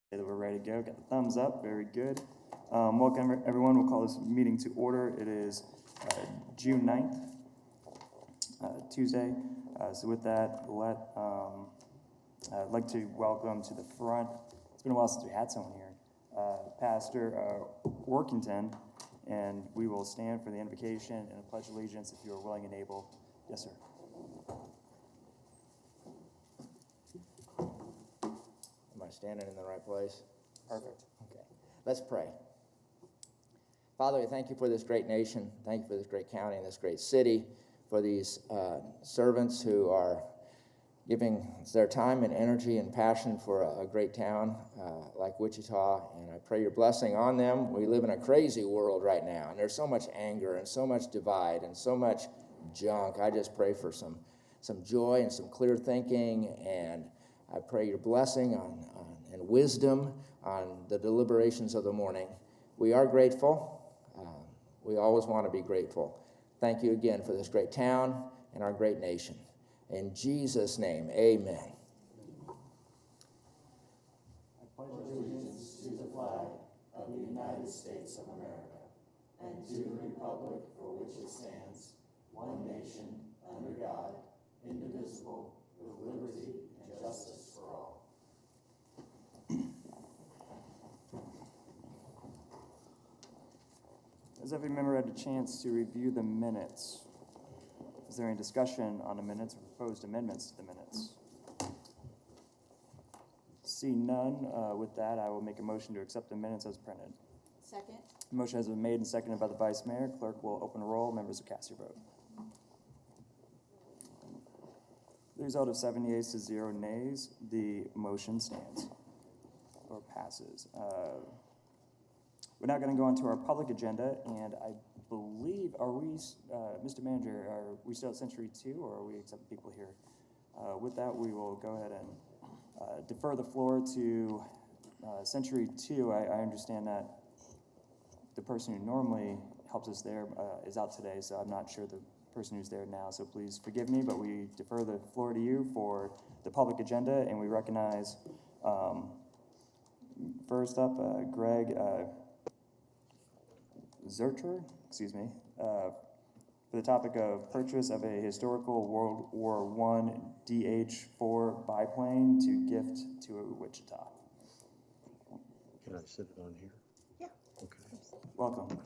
That we're ready to go. Got the thumbs up. Very good. Welcome, everyone. We'll call this meeting to order. It is June 9th, Tuesday. So with that, I'd like to welcome to the front. It's been a while since we had someone here. Pastor Workington, and we will stand for the invocation and a pledge of allegiance if you are willing and able. Yes, sir. Am I standing in the right place? Perfect. Okay. Let's pray. Father, we thank you for this great nation. Thank you for this great county and this great city, for these servants who are giving their time and energy and passion for a great town like Wichita, and I pray your blessing on them. We live in a crazy world right now, and there's so much anger and so much divide and so much junk. I just pray for some joy and some clear thinking, and I pray your blessing and wisdom on the deliberations of the morning. We are grateful. We always want to be grateful. Thank you again for this great town and our great nation. In Jesus' name, amen. I pledge allegiance to the flag of the United States of America and to the republic for which it stands, one nation, under God, indivisible, with liberty and justice for all. Has every member had a chance to review the minutes? Is there any discussion on the minutes or proposed amendments to the minutes? See none. With that, I will make a motion to accept the minutes as printed. Second. Motion has been made and seconded by the Vice Mayor. Clerk will open the roll. Members will cast your vote. The result of 7 yeas to 0 nays, the motion stands or passes. We're now going to go on to our public agenda, and I believe, are we, Mr. Manager, are we still at Century 2, or are we accepting people here? With that, we will go ahead and defer the floor to Century 2. I understand that the person who normally helps us there is out today, so I'm not sure the person who's there now, so please forgive me, but we defer the floor to you for the public agenda, and we recognize, first up, Greg Zerter, for the topic of purchase of a historical World War I DH-4 biplane to gift to Wichita. Can I sit it on here? Yeah. Okay. Welcome.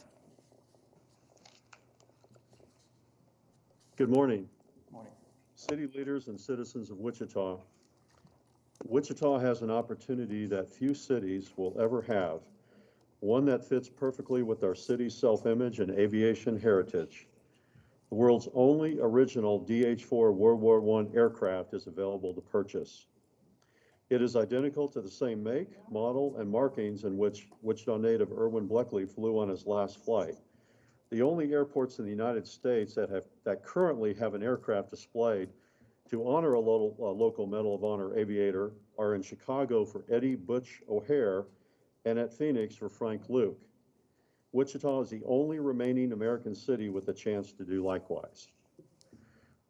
Good morning. Morning. City leaders and citizens of Wichita. Wichita has an opportunity that few cities will ever have, one that fits perfectly with our city's self-image and aviation heritage. The world's only original DH-4 World War I aircraft is available to purchase. It is identical to the same make, model, and markings in which Wichita native Irwin Bleckley flew on his last flight. The only airports in the United States that currently have an aircraft displayed to honor a local Medal of Honor aviator are in Chicago for Eddie Butch O'Hare and at Phoenix for Frank Luke. Wichita is the only remaining American city with a chance to do likewise.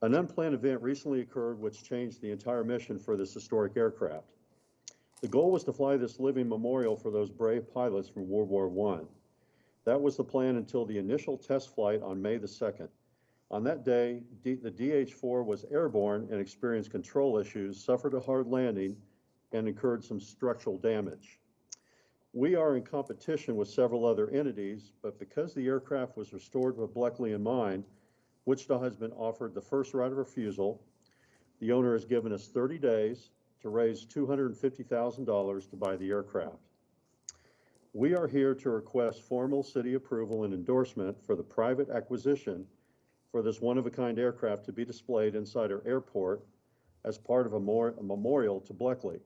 An unplanned event recently occurred which changed the entire mission for this historic aircraft. The goal was to fly this living memorial for those brave pilots from World War I. That was the plan until the initial test flight on May the 2nd. On that day, the DH-4 was airborne and experienced control issues, suffered a hard landing, and incurred some structural damage. We are in competition with several other entities, but because the aircraft was restored with Bleckley in mind, Wichita has been offered the first right of refusal. The owner has given us 30 days to raise $250,000 to buy the aircraft. We are here to request formal city approval and endorsement for the private acquisition for this one-of-a-kind aircraft to be displayed inside our airport as part of a memorial to Bleckley.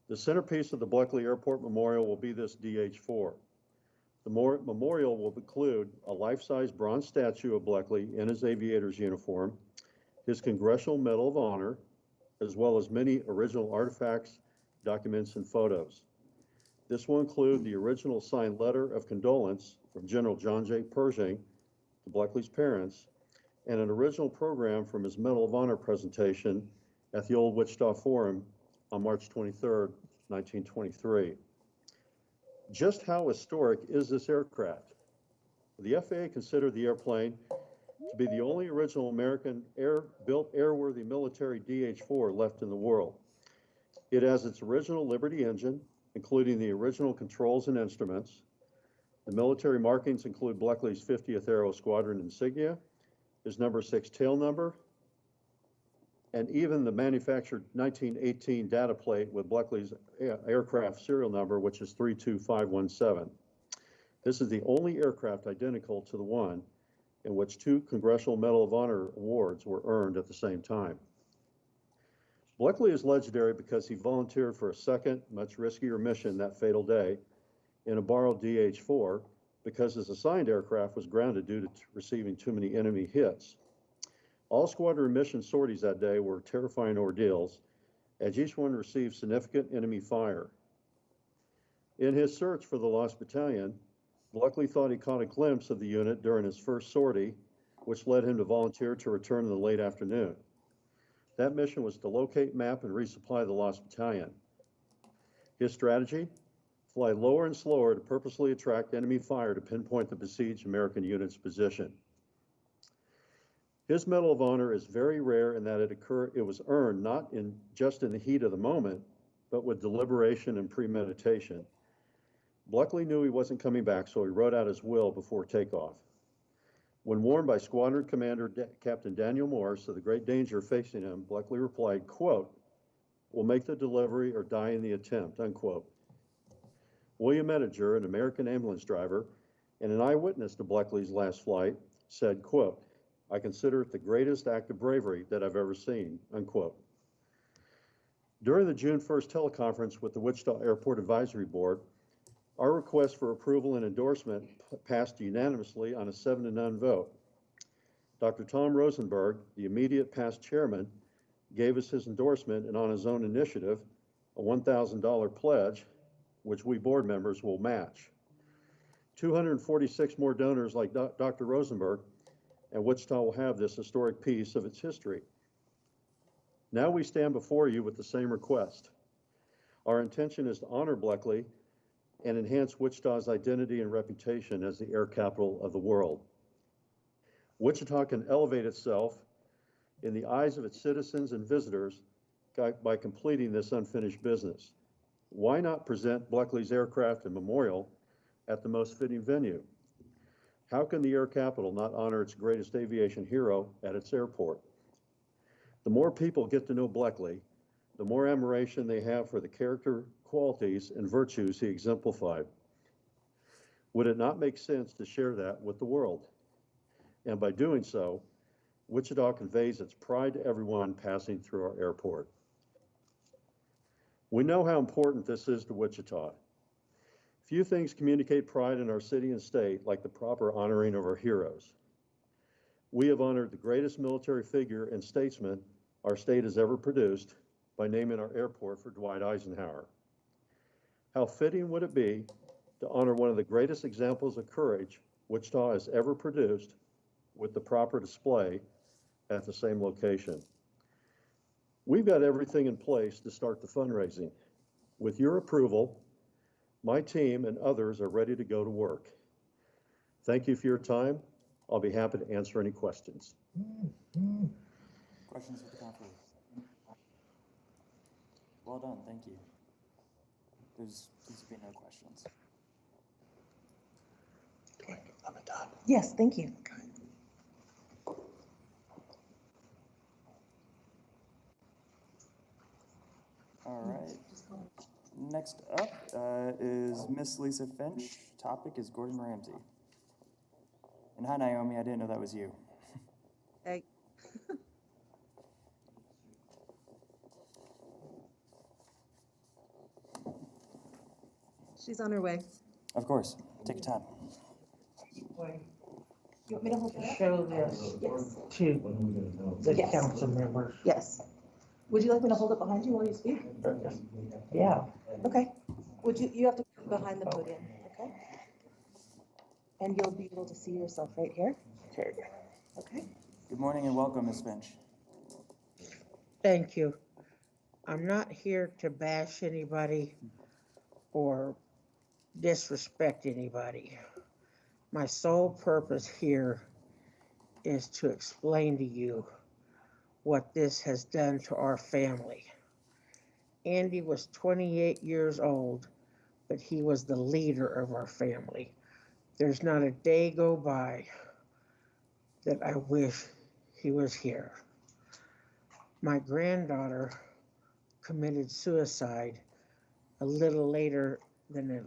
The centerpiece of the Bleckley Airport Memorial will be this DH-4. The memorial will include a life-size bronze statue of Bleckley in his aviator's uniform, his Congressional Medal of Honor, as well as many original artifacts, documents, and photos. This will include the original signed letter of condolence from General John J. Pershing to Bleckley's parents, and an original program from his Medal of Honor presentation at the old Wichita Forum on March 23rd, 1923. Just how historic is this aircraft? The FAA considered the airplane to be the only original American built airworthy military DH-4 left in the world. It has its original Liberty engine, including the original controls and instruments. The military markings include Bleckley's 50th Aero Squadron insignia, his number 6 tail number, and even the manufactured 1918 data plate with Bleckley's aircraft serial number, which is 32517. This is the only aircraft identical to the one in which 2 Congressional Medal of Honor awards were earned at the same time. Bleckley is legendary because he volunteered for a second, much riskier mission that fatal day in a borrowed DH-4 because his assigned aircraft was grounded due to receiving too many enemy hits. All squadron mission sorties that day were terrifying ordeals, as each one received significant enemy fire. In his search for the lost battalion, Bleckley thought he caught a glimpse of the unit during his first sortie, which led him to volunteer to return in the late afternoon. That mission was to locate, map, and resupply the lost battalion. His strategy? Fly lower and slower to purposely attract enemy fire to pinpoint the besieged American unit's position. His Medal of Honor is very rare in that it was earned not just in the heat of the moment, but with deliberation and premeditation. Bleckley knew he wasn't coming back, so he wrote out his will before takeoff. When warned by Squadron Commander Captain Daniel Morris of the great danger facing him, Bleckley replied, quote, "We'll make the delivery or die in the attempt," unquote. William Ettinger, an American ambulance driver and an eyewitness to Bleckley's last flight, said, quote, "I consider it the greatest act of bravery that I've ever seen," unquote. During the June 1st teleconference with the Wichita Airport Advisory Board, our request for approval and endorsement passed unanimously on a 7-0 vote. Dr. Tom Rosenberg, the immediate past chairman, gave us his endorsement and on his own initiative, a $1,000 pledge, which we board members will match. 246 more donors like Dr. Rosenberg, and Wichita will have this historic piece of its history. Now we stand before you with the same request. Our intention is to honor Bleckley and enhance Wichita's identity and reputation as the air capital of the world. Wichita can elevate itself in the eyes of its citizens and visitors by completing this unfinished business. Why not present Bleckley's aircraft and memorial at the most fitting venue? How can the air capital not honor its greatest aviation hero at its airport? The more people get to know Bleckley, the more admiration they have for the character, qualities, and virtues he exemplified. Would it not make sense to share that with the world? And by doing so, Wichita conveys its pride to everyone passing through our airport. We know how important this is to Wichita. Few things communicate pride in our city and state like the proper honoring of our heroes. We have honored the greatest military figure and statesman our state has ever produced by naming our airport for Dwight Eisenhower. How fitting would it be to honor one of the greatest examples of courage Wichita has ever produced with the proper display at the same location? We've got everything in place to start the fundraising. With your approval, my team and others are ready to go to work. Thank you for your time. I'll be happy to answer any questions. Questions with the council? Well done, thank you. There seems to be no questions. Yes, thank you. All right. Next up is Miss Lisa Finch. Topic is Gordon Ramsay. And hi, Naomi. I didn't know that was you. Hey. She's on her way. Of course. Take your time. You want me to hold it? Show this Yes. to the Yes. council members. Yes. Would you like me to hold it behind you while you speak? Yeah. Okay. You have to go behind the podium, okay? And you'll be able to see yourself right here. Okay? Good morning and welcome, Miss Finch. Thank you. I'm not here to bash anybody or disrespect anybody. My sole purpose here is to explain to you what this has done to our family. Andy was 28 years old, but he was the leader of our family. There's not a day go by that I wish he was here. My granddaughter committed suicide a little later than a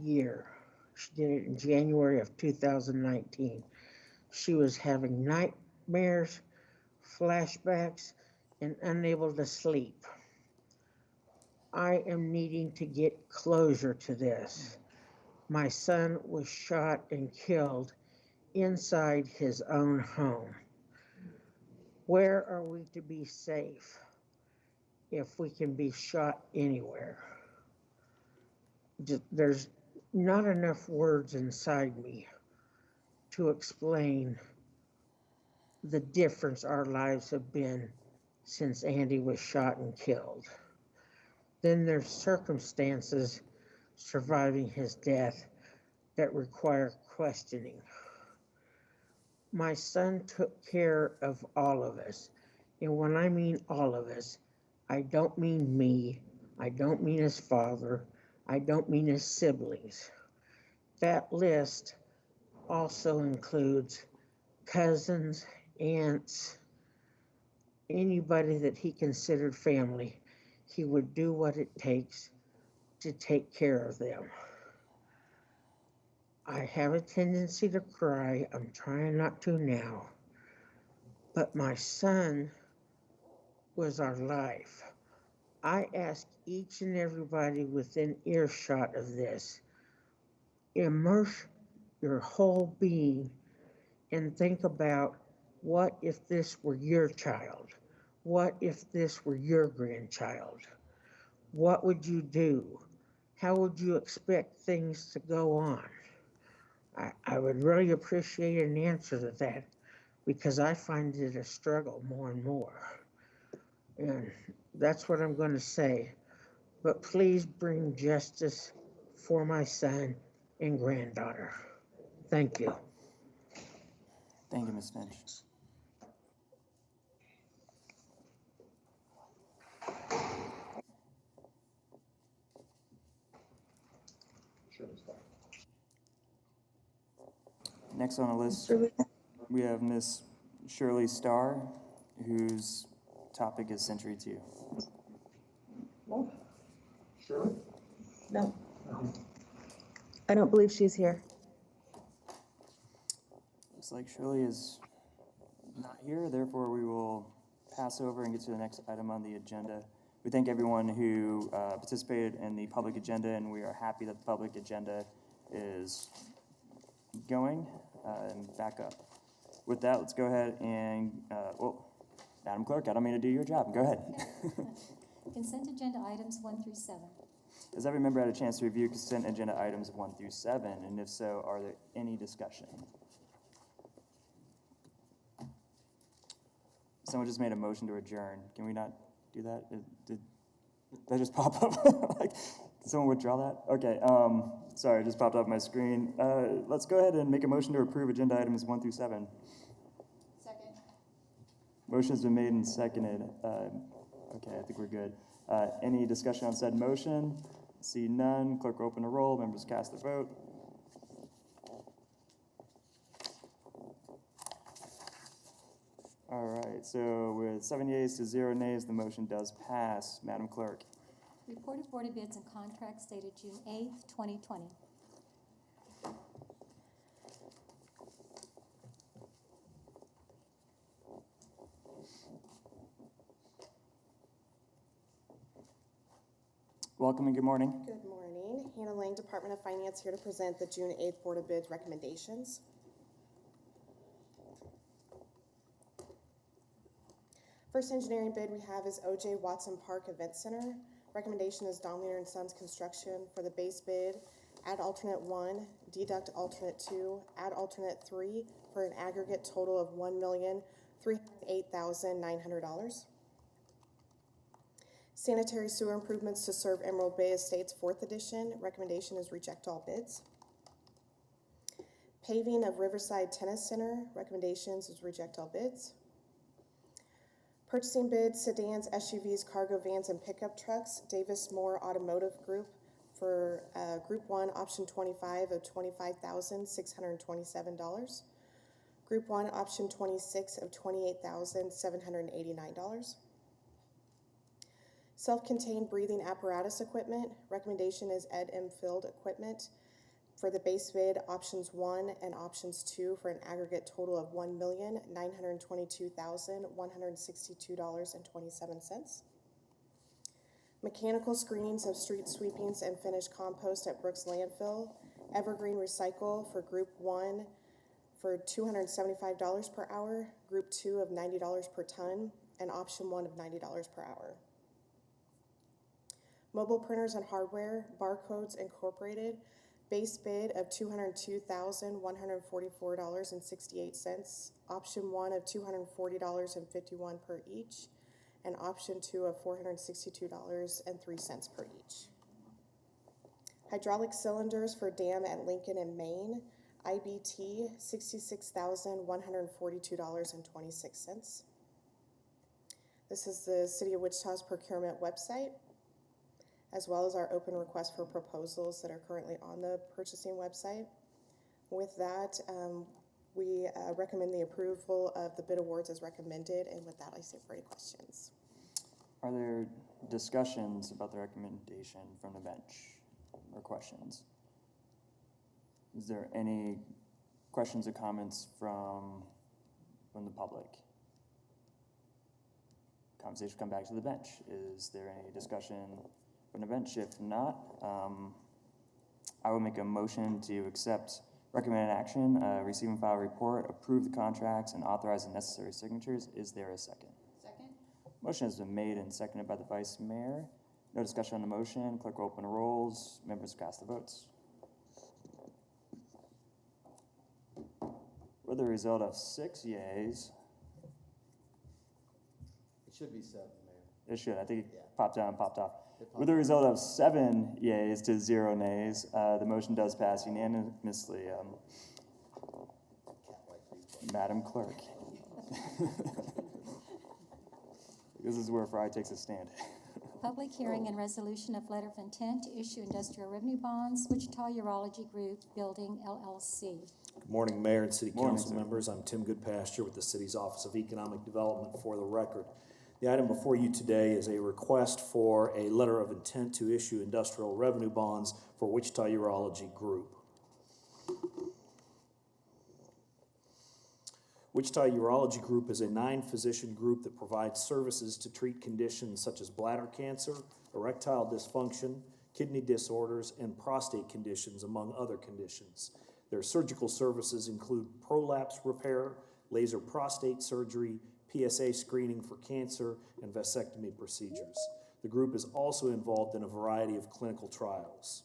year. She did it in January of 2019. She was having nightmares, flashbacks, and unable to sleep. I am needing to get closure to this. My son was shot and killed inside his own home. Where are we to be safe if we can be shot anywhere? There's not enough words inside me to explain the difference our lives have been since Andy was shot and killed. Then there's circumstances surviving his death that require questioning. My son took care of all of us. And when I mean all of us, I don't mean me, I don't mean his father, I don't mean his siblings. That list also includes cousins, aunts, anybody that he considered family. He would do what it takes to take care of them. I have a tendency to cry. I'm trying not to now. But my son was our life. I ask each and everybody within earshot of this, immerse your whole being and think about, what if this were your child? What if this were your grandchild? What would you do? How would you expect things to go on? I would really appreciate an answer to that, because I find it a struggle more and more. And that's what I'm going to say. But please bring justice for my son and granddaughter. Thank you. Thank you, Ms. Finch. Next on the list, we have Miss Shirley Starr, whose topic is Century 2. No. No. I don't believe she's here. Looks like Shirley is not here, therefore we will pass over and get to the next item on the agenda. We thank everyone who participated in the public agenda, and we are happy that the public agenda is going and back up. With that, let's go ahead and, Madam Clerk, I don't mean to do your job. Go ahead. Consent agenda items 1 through 7. Has every member had a chance to review consent agenda items 1 through 7? And if so, are there any discussion? Someone just made a motion to adjourn. Can we not do that? Did that just pop up? Like, did someone withdraw that? Okay, sorry, it just popped up on my screen. Let's go ahead and make a motion to approve agenda items 1 through 7. Second. Motion's been made and seconded. Okay, I think we're good. Any discussion on said motion? See none. Clerk will open the roll. Members cast their vote. All right, so with 7 yeas to 0 nays, the motion does pass. Madam Clerk. Report of Board of Bids and Contracts dated June 8th, 2020. Welcome and good morning. Good morning. Hannah Lang, Department of Finance, here to present the June 8th Board of Bids recommendations. First engineering bid we have is O.J. Watson Park Event Center. Recommendation is Donlier & Sons Construction for the base bid. Add alternate 1, deduct alternate 2, add alternate 3 for an aggregate total of $1,308,900. Sanitary sewer improvements to serve Emerald Bay Estates 4th edition. Recommendation is reject all bids. Paving of Riverside Tennis Center. Recommendations is reject all bids. Purchasing bids, sedans, SUVs, cargo vans, and pickup trucks. Davis Moore Automotive Group for Group 1, Option 25 of $25,627. Group 1, Option 26 of $28,789. Self-contained breathing apparatus equipment. Recommendation is Ed M. Field Equipment for the base bid, Options 1 and Options 2 for an aggregate total of $1,922,162.27. Mechanical screenings of street sweepings and finished compost at Brooks Landfill. Evergreen Recycle for Group 1 for $275 per hour, Group 2 of $90 per ton, and Option 1 of $90 per hour. Mobile printers and hardware, Barcodes Incorporated, base bid of $202,144.68, Option 1 of $240.51 per each, and Option 2 of $462.03 per each. Hydraulic cylinders for dam at Lincoln and Maine, IBT $66,142.26. This is the City of Wichita's procurement website, as well as our open request for proposals that are currently on the purchasing website. With that, we recommend the approval of the bid awards as recommended, and with that, I say for any questions. Are there discussions about the recommendation from the bench or questions? Is there any questions or comments from the public? Conversation come back to the bench. Is there any discussion from the bench? If not, I will make a motion to accept recommended action, receive and file report, approve the contracts, and authorize the necessary signatures. Is there a second? Second. Motion has been made and seconded by the vice mayor. No discussion on the motion. Clerk will open the rolls. Members cast the votes. With a result of 6 yeas, It should be 7, Mayor. it should, I think it Yeah. popped out and popped off. It popped With a result of 7 yeas to 0 nays, the motion does pass unanimously. Madam Clerk. This is where Fry takes a stand. Public hearing and resolution of letter of intent to issue industrial revenue bonds, Wichita Urology Group Building LLC. Good morning, Mayor and City Morning, Council sir. members. I'm Tim Goodpasture with the city's Office of Economic Development. For the record, the item before you today is a request for a letter of intent to issue industrial revenue bonds for Wichita Urology Group. Wichita Urology Group is a 9-physician group that provides services to treat conditions such as bladder cancer, erectile dysfunction, kidney disorders, and prostate conditions, among other conditions. Their surgical services include prolapse repair, laser prostate surgery, PSA screening for cancer, and vasectomy procedures. The group is also involved in a variety of clinical trials.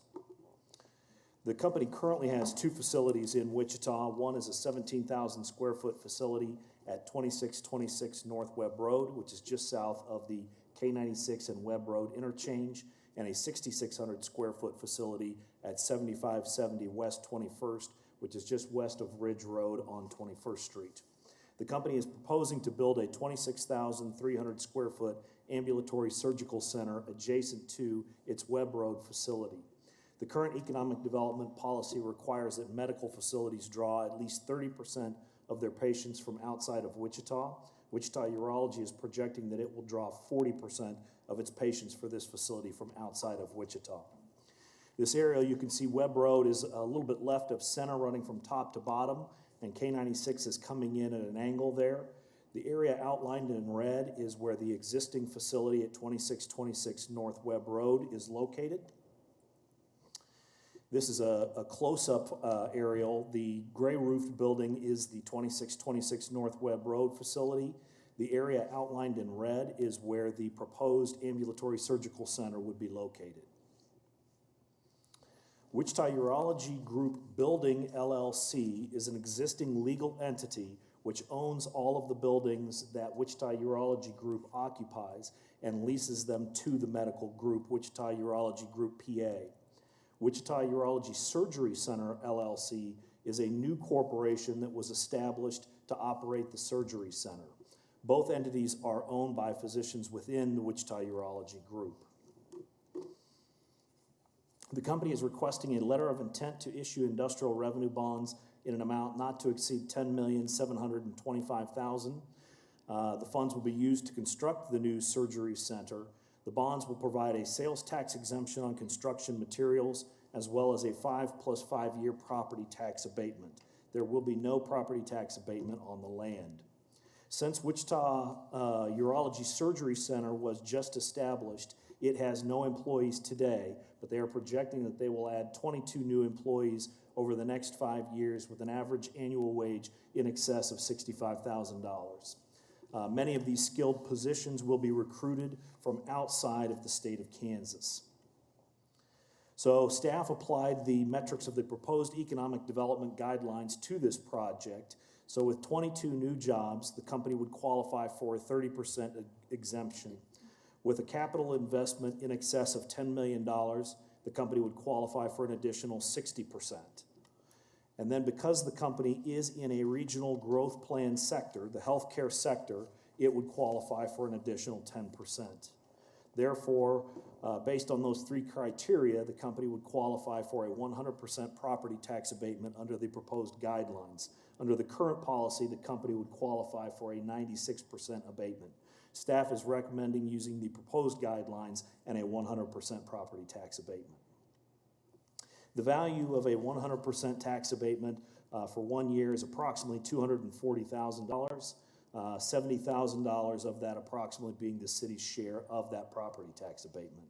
The company currently has 2 facilities in Wichita. One is a 17,000 square foot facility at 2626 North Webb Road, which is just south of the K96 and Webb Road interchange, and a 6,600 square foot facility at 7570 West 21st, which is just west of Ridge Road on 21st Street. The company is proposing to build a 26,300 square foot ambulatory surgical center adjacent to its Webb Road facility. The current economic development policy requires that medical facilities draw at least 30% of their patients from outside of Wichita. Wichita Urology is projecting that it will draw 40% of its patients for this facility from outside of Wichita. This area, you can see Webb Road is a little bit left of center, running from top to bottom, and K96 is coming in at an angle there. The area outlined in red is where the existing facility at 2626 North Webb Road is located. This is a close-up aerial. The gray roofed building is the 2626 North Webb Road facility. The area outlined in red is where the proposed ambulatory surgical center would be located. Wichita Urology Group Building LLC is an existing legal entity which owns all of the buildings that Wichita Urology Group occupies and leases them to the medical group, Wichita Urology Group PA. Wichita Urology Surgery Center, LLC, is a new corporation that was established to operate the surgery center. Both entities are owned by physicians within the Wichita Urology Group. The company is requesting a letter of intent to issue industrial revenue bonds in an amount not to exceed $10,725,000. The funds will be used to construct the new surgery center. The bonds will provide a sales tax exemption on construction materials, as well as a 5 + 5 year property tax abatement. There will be no property tax abatement on the land. Since Wichita Urology Surgery Center was just established, it has no employees today, but they are projecting that they will add 22 new employees over the next 5 years with an average annual wage in excess of $65,000. Many of these skilled positions will be recruited from outside of the state of Kansas. So staff applied the metrics of the proposed economic development guidelines to this project. So with 22 new jobs, the company would qualify for a 30% exemption. With a capital investment in excess of $10 million, the company would qualify for an additional 60%. And then because the company is in a regional growth plan sector, the healthcare sector, it would qualify for an additional 10%. Therefore, based on those three criteria, the company would qualify for a 100% property tax abatement under the proposed guidelines. Under the current policy, the company would qualify for a 96% abatement. Staff is recommending using the proposed guidelines and a 100% property tax abatement. The value of a 100% tax abatement for 1 year is approximately $240,000, $70,000 of that approximately being the city's share of that property tax abatement.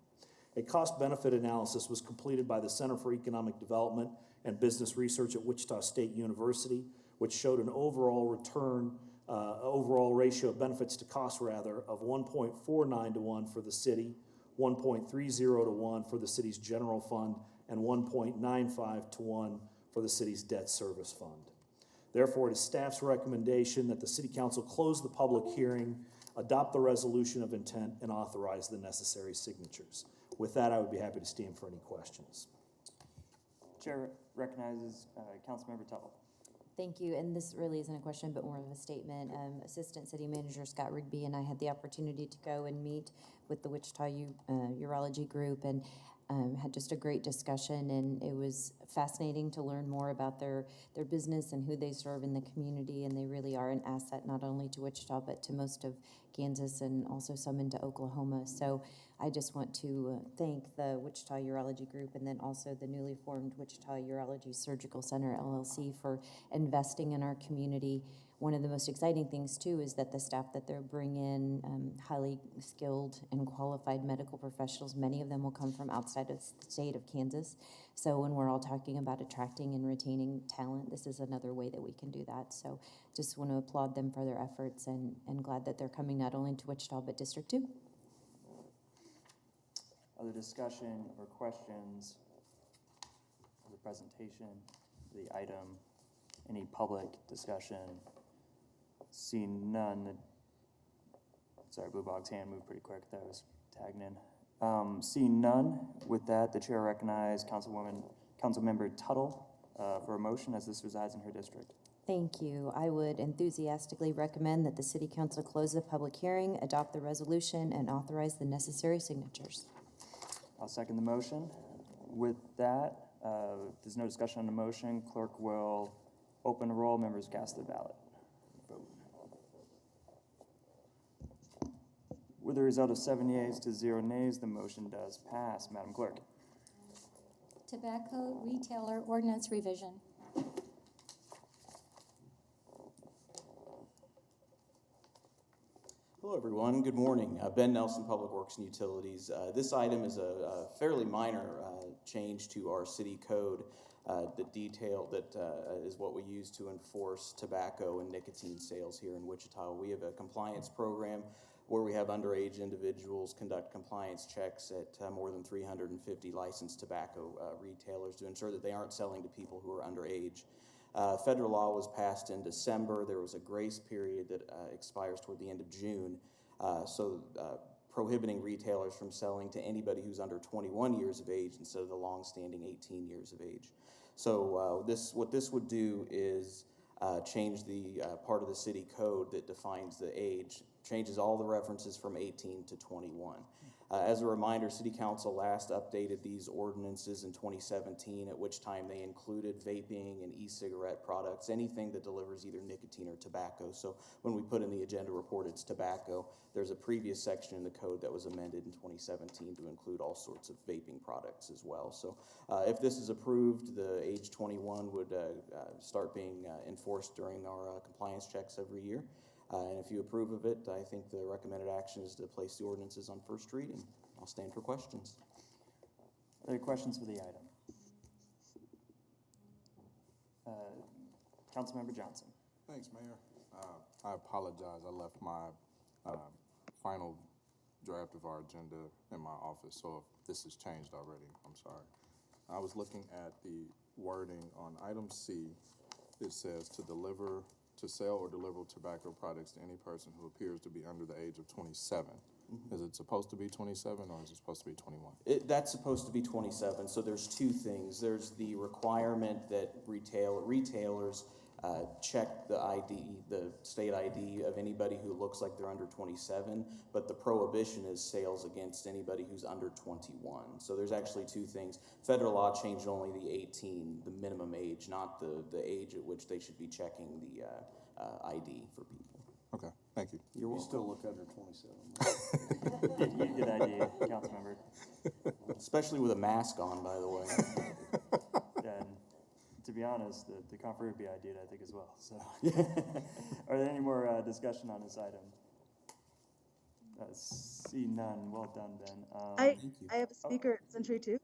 A cost-benefit analysis was completed by the Center for Economic Development and Business Research at Wichita State University, which showed an overall ratio of benefits to cost of 1.49 to 1 for the city, 1.30 to 1 for the city's general fund, and 1.95 to 1 for the city's debt service fund. Therefore, it is staff's recommendation that the City Council close the public hearing, adopt the resolution of intent, and authorize the necessary signatures. With that, I would be happy to stand for any questions. Chair recognizes Councilmember Tuttle. Thank you, and this really isn't a question, but more of a statement. Assistant City Manager Scott Rigby and I had the opportunity to go and meet with the Wichita Urology Group and had just a great discussion, and it was fascinating to learn more about their business and who they serve in the community, and they really are an asset not only to Wichita, but to most of Kansas and also some into Oklahoma. So I just want to thank the Wichita Urology Group and then also the newly formed Wichita Urology Surgical Center, LLC, for investing in our community. One of the most exciting things, too, is that the staff that they're bringing in, highly skilled and qualified medical professionals, many of them will come from outside of the state of Kansas. So when we're all talking about attracting and retaining talent, this is another way that we can do that. So just want to applaud them for their efforts and glad that they're coming not only to Wichita, but District 2. Other discussion or questions of the presentation, the item, any public discussion? Seeing none. Sorry, Blue Bog's hand moved pretty quick. That was tagging in. Seeing none, with that, the chair recognizes Councilmember Tuttle for a motion as this resides in her district. Thank you. I would enthusiastically recommend that the City Council close the public hearing, adopt the resolution, and authorize the necessary signatures. I'll second the motion. With that, if there's no discussion on the motion, clerk will open the roll, members cast their ballot. Vote. With a result of 7 yeas to 0 nays, the motion does pass. Madam Clerk. Tobacco retailer ordinance revision. Hello, everyone. Good morning. Ben Nelson, Public Works and Utilities. This item is a fairly minor change to our city code. The detail that is what we use to enforce tobacco and nicotine sales here in Wichita. We have a compliance program where we have underage individuals conduct compliance checks at more than 350 licensed tobacco retailers to ensure that they aren't selling to people who are underage. Federal law was passed in December. There was a grace period that expires toward the end of June. Prohibiting retailers from selling to anybody who's under 21 years of age instead of the long-standing 18 years of age. So what this would do is change the part of the city code that defines the age, changes all the references from 18 to 21. As a reminder, City Council last updated these ordinances in 2017, at which time they included vaping and e-cigarette products, anything that delivers either nicotine or tobacco. So when we put in the agenda report it's tobacco, there's a previous section in the code that was amended in 2017 to include all sorts of vaping products as well. So if this is approved, the age 21 would start being enforced during our compliance checks every year. And if you approve of it, I think the recommended action is to place the ordinances on first reading. I'll stand for questions. Are there questions for the item? Councilmember Johnson. Thanks, Mayor. I apologize. I left my final draft of our agenda in my office, so if this has changed already, I'm sorry. I was looking at the wording on item C. It says to sell or deliver tobacco products to any person who appears to be under the age of 27. Mm-hmm. Is it supposed to be 27 or is it supposed to be 21? That's supposed to be 27. So there's two things. There's the requirement that retailers check the ID, the state ID of anybody who looks like they're under 27, but the prohibition is sales against anybody who's under 21. So there's actually two things. Federal law changed only the 18, the minimum age, not the age at which they should be checking the ID for people. Okay, thank you. You're welcome. You still look under 27. Good idea, Councilmember. Especially with a mask on, by the way. And to be honest, the comfort would be ideal, I think, as well. So, are there any more discussion on this item? See none. Well done, Ben. I have a speaker at Century 2.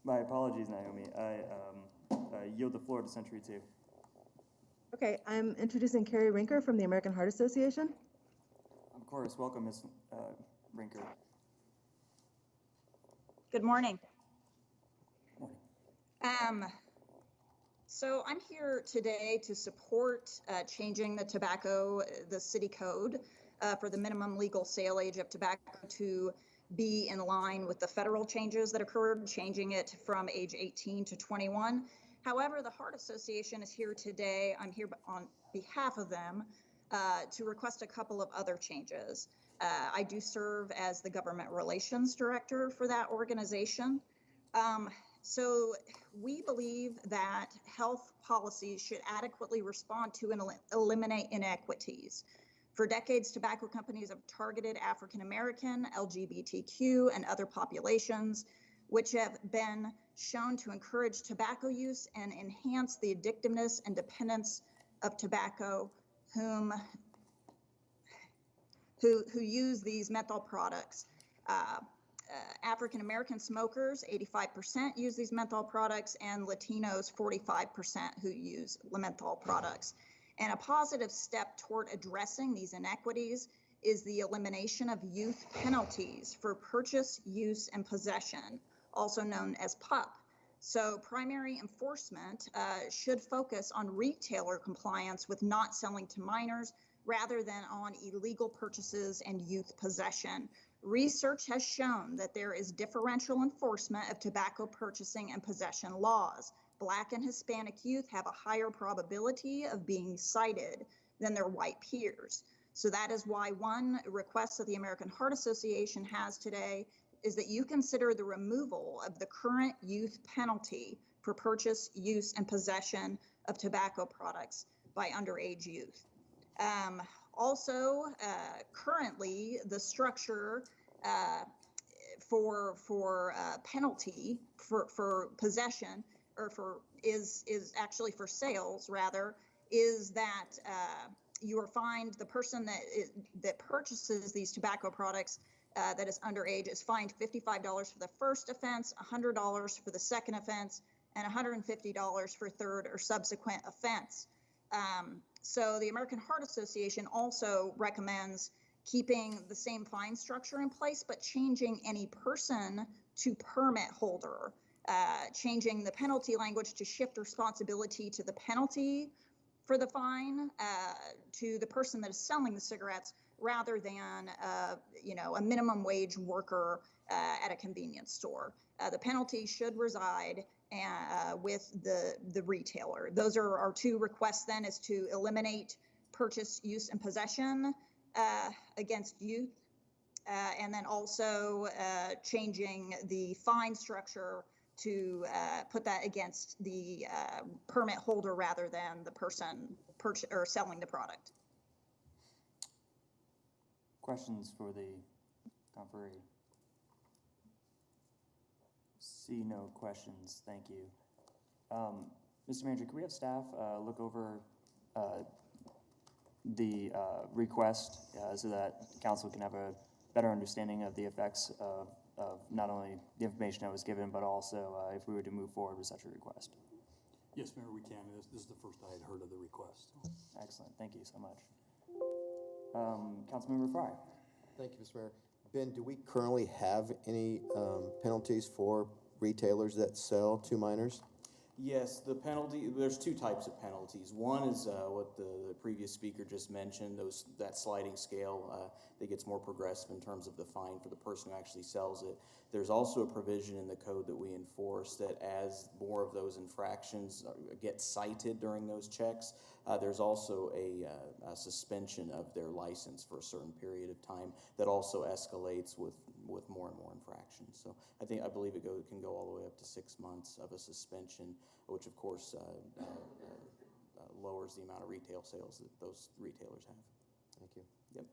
My apologies, Naomi. I yield the floor to Century 2. Okay, I'm introducing Carrie Rinker from the American Heart Association. Of course. Welcome, Ms. Rinker. Good morning. So I'm here today to support changing the city code for the minimum legal sale age of tobacco to be in line with the federal changes that occurred, changing it from age 18 to 21. However, the Heart Association is here today. I'm here on behalf of them to request a couple of other changes. I do serve as the government relations director for that organization. So we believe that health policies should adequately respond to and eliminate inequities. For decades, tobacco companies have targeted African American, LGBTQ, and other populations, which have been shown to encourage tobacco use and enhance the addictiveness and dependence of tobacco who use these menthol products. African American smokers, 85% use these menthol products, and Latinos, 45% who use menthol products. And a positive step toward addressing these inequities is the elimination of youth penalties for purchase, use, and possession, also known as PUP. So primary enforcement should focus on retailer compliance with not selling to minors rather than on illegal purchases and youth possession. Research has shown that there is differential enforcement of tobacco purchasing and possession laws. Black and Hispanic youth have a higher probability of being cited than their white peers. So that is why one request that the American Heart Association has today is that you consider the removal of the current youth penalty for purchase, use, and possession of tobacco products by underage youth. Currently, the structure for penalty for possession is actually for sales rather, is that you are fined, the person that purchases these tobacco products that is underage is fined $55 for the first offense, $100 for the second offense, and $150 for third or subsequent offense. So the American Heart Association also recommends keeping the same fine structure in place, but changing any person to permit holder. changing the penalty language to shift responsibility to the penalty for the fine to the person that is selling the cigarettes rather than, a minimum wage worker at a convenience store. The penalty should reside with the retailer. Those are our two requests then, is to eliminate purchase, use, and possession against youth, and then also changing the fine structure to put that against the permit holder rather than the person selling the product. Questions for the conferee? See no questions, thank you. Mr. Manager, can we have staff look over the request so that council can have a better understanding of the effects of not only the information that was given, but also if we were to move forward with such a request? Yes, Mayor, we can. This is the first I had heard of the request. Excellent, thank you so much. Councilmember Fry. Thank you, Mr. Mayor. Ben, do we currently have any penalties for retailers that sell to minors? Yes, the penalty, there's two types of penalties. One is what the previous speaker just mentioned, that sliding scale that gets more progressive in terms of the fine for the person who actually sells it. There's also a provision in the code that we enforce that as more of those infractions get cited during those checks, there's also a suspension of their license for a certain period of time that also escalates with more and more infractions. So I believe it can go all the way up to 6 months of a suspension, which of course lowers the amount of retail sales that those retailers have. Thank you. Yep.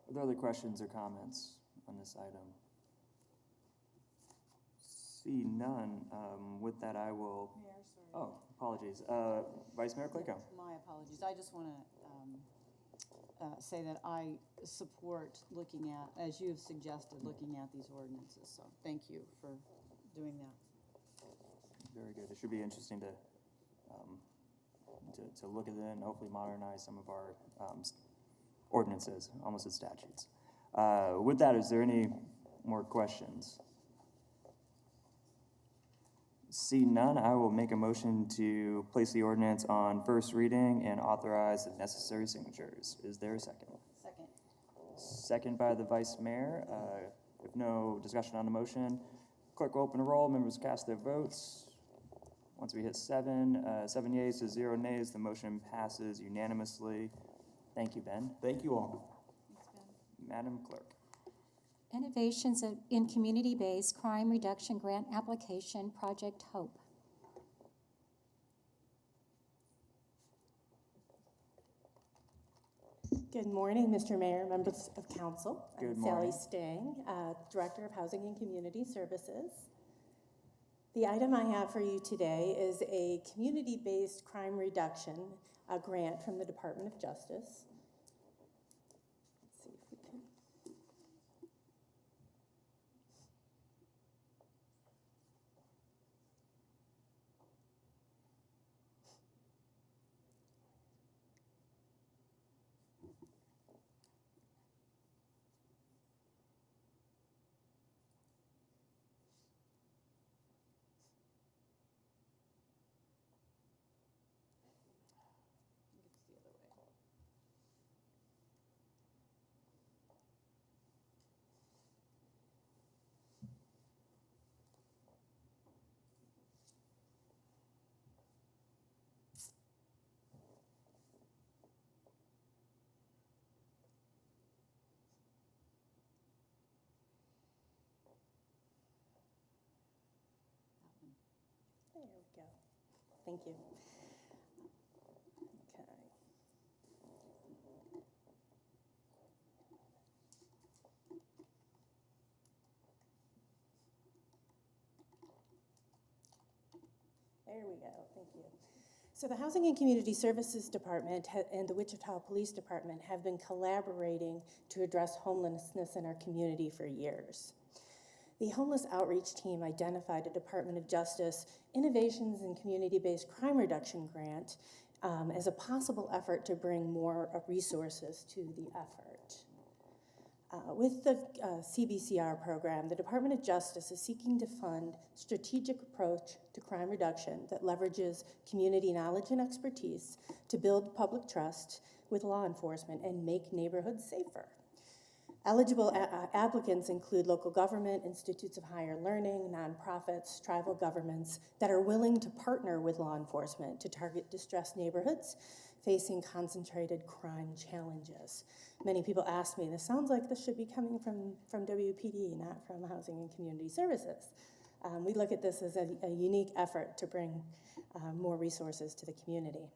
Are there other questions or comments on this item? See none. With that, I will. Mayor, sorry. Oh, apologies. Vice Mayor Clayco. My apologies. I just want to say that I support looking at, as you have suggested, looking at these ordinances. So thank you for doing that. Very good. It should be interesting to look at it and hopefully modernize some of our ordinances, almost as statutes. With that, is there any more questions? See none, I will make a motion to place the ordinance on first reading and authorize the necessary signatures. Is there a second? Second. Second by the Vice Mayor. If no discussion on the motion, clerk will open a roll. Members cast their votes. Once we hit 7 yeas to 0 nays, the motion passes unanimously. Thank you, Ben. Thank you all. Thanks, Ben. Madam Clerk. Innovations in Community-Based Crime Reduction Grant Application, Project Hope. Good morning, Mr. Mayor, members of council. Good I'm morning. Sally Stang, Director of Housing and Community Services. The item I have for you today is a community-based crime reduction grant from the Department of Justice. Let's see if we can. It's the other way. There we go. Thank you. Okay. There we go. Thank you. So the Housing and Community Services Department and the Wichita Police Department have been collaborating to address homelessness in our community for years. The Homeless Outreach Team identified a Department of Justice Innovations in Community-Based Crime Reduction Grant as a possible effort to bring more resources to the effort. With the CBCR program, the Department of Justice is seeking to fund strategic approach to crime reduction that leverages community knowledge and expertise to build public trust with law enforcement and make neighborhoods safer. Eligible applicants include local government, institutes of higher learning, nonprofits, tribal governments that are willing to partner with law enforcement to target distressed neighborhoods facing concentrated crime challenges. Many people ask me, this sounds like this should be coming from WPD, not from Housing and Community Services. We look at this as a unique effort to bring more resources to the community.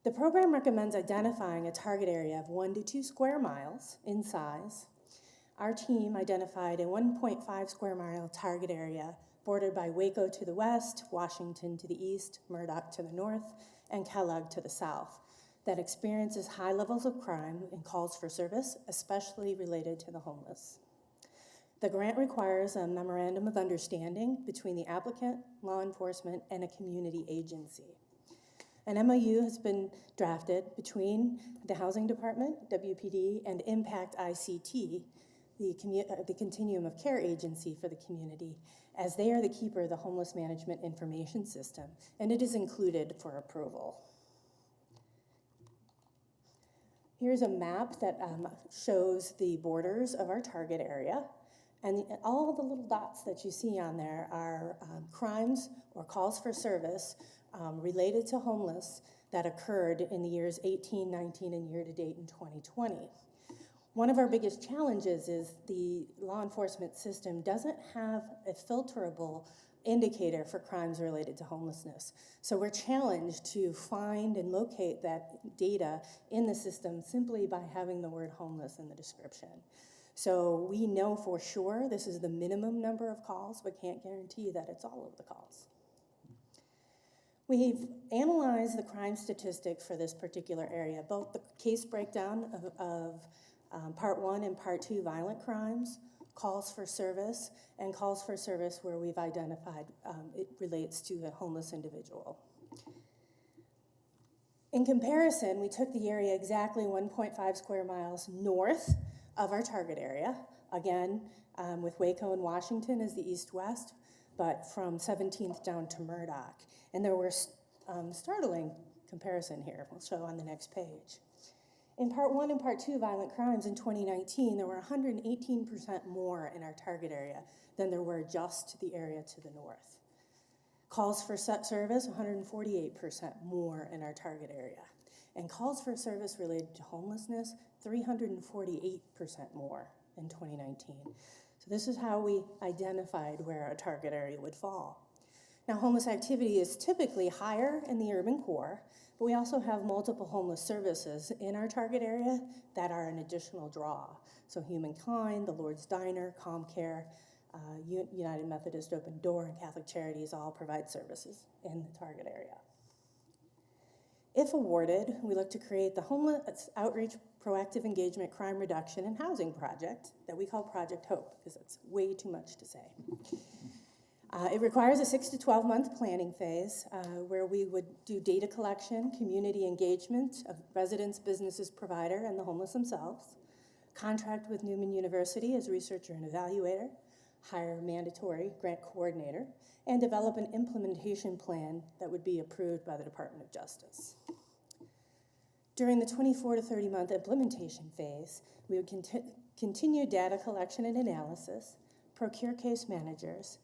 The program recommends identifying a target area of 1 to 2 square miles in size. Our team identified a 1.5 square mile target area bordered by Waco to the west, Washington to the east, Murdoch to the north, and Kellogg to the south, that experiences high levels of crime and calls for service, especially related to the homeless. The grant requires a memorandum of understanding between the applicant, law enforcement, and a community agency. An MOU has been drafted between the Housing Department, WPD, and Impact ICT, the Continuum of Care Agency for the community, as they are the keeper of the Homeless Management Information System, and it is included for approval. Here's a map that shows the borders of our target area, and all the little dots that you see on there are crimes or calls for service related to homeless that occurred in the years 18, 19, and year-to-date in 2020. One of our biggest challenges is the law enforcement system doesn't have a filterable indicator for crimes related to homelessness. So we're challenged to find and locate that data in the system simply by having the word homeless in the description. So we know for sure this is the minimum number of calls, but can't guarantee that it's all of the calls. We've analyzed the crime statistic for this particular area, both the case breakdown of Part 1 and Part 2 violent crimes, calls for service, and calls for service where we've identified it relates to a homeless individual. In comparison, we took the area exactly 1.5 square miles north of our target area, again, with Waco and Washington as the east-west, but from 17th down to Murdoch. And there were startling comparison here, we'll show on the next page. In Part 1 and Part 2 violent crimes in 2019, there were 118% more in our target area than there were just the area to the north. Calls for service, 148% more in our target area. And calls for service related to homelessness, 348% more in 2019. So this is how we identified where our target area would fall. Now, homeless activity is typically higher in the urban core, but we also have multiple homeless services in our target area that are an additional draw. So Humankind, the Lord's Diner, Calm Care, United Methodist Open Door, and Catholic Charities all provide services in the target area. If awarded, we look to create the Homeless Outreach Proactive Engagement Crime Reduction and Housing Project that we call Project Hope, because it's way too much to say. It requires a 6 to 12 month planning phase where we would do data collection, community engagement of residents, businesses, provider, and the homeless themselves, contract with Newman University as researcher and evaluator, hire a mandatory grant coordinator, and develop an implementation plan that would be approved by the Department of Justice. During the 24 to 30 month implementation phase, we would continue data collection and analysis, procure case managers,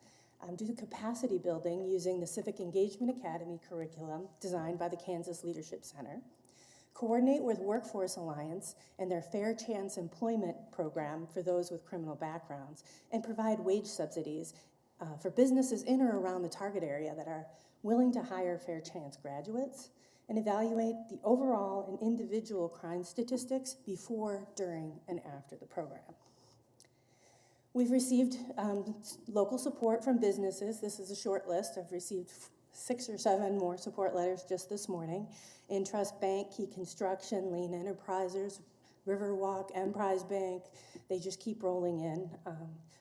do capacity building using the Civic Engagement Academy curriculum designed by the Kansas Leadership Center, coordinate with Workforce Alliance and their Fair Chance Employment program for those with criminal backgrounds, and provide wage subsidies for businesses in or around the target area that are willing to hire Fair Chance graduates, and evaluate the overall and individual crime statistics before, during, and after the program. We've received local support from businesses. This is a short list. I've received 6 or 7 more support letters just this morning. Intrust Bank, Key Construction, Lean Enterprisers, Riverwalk, Emprise Bank, they just keep rolling in.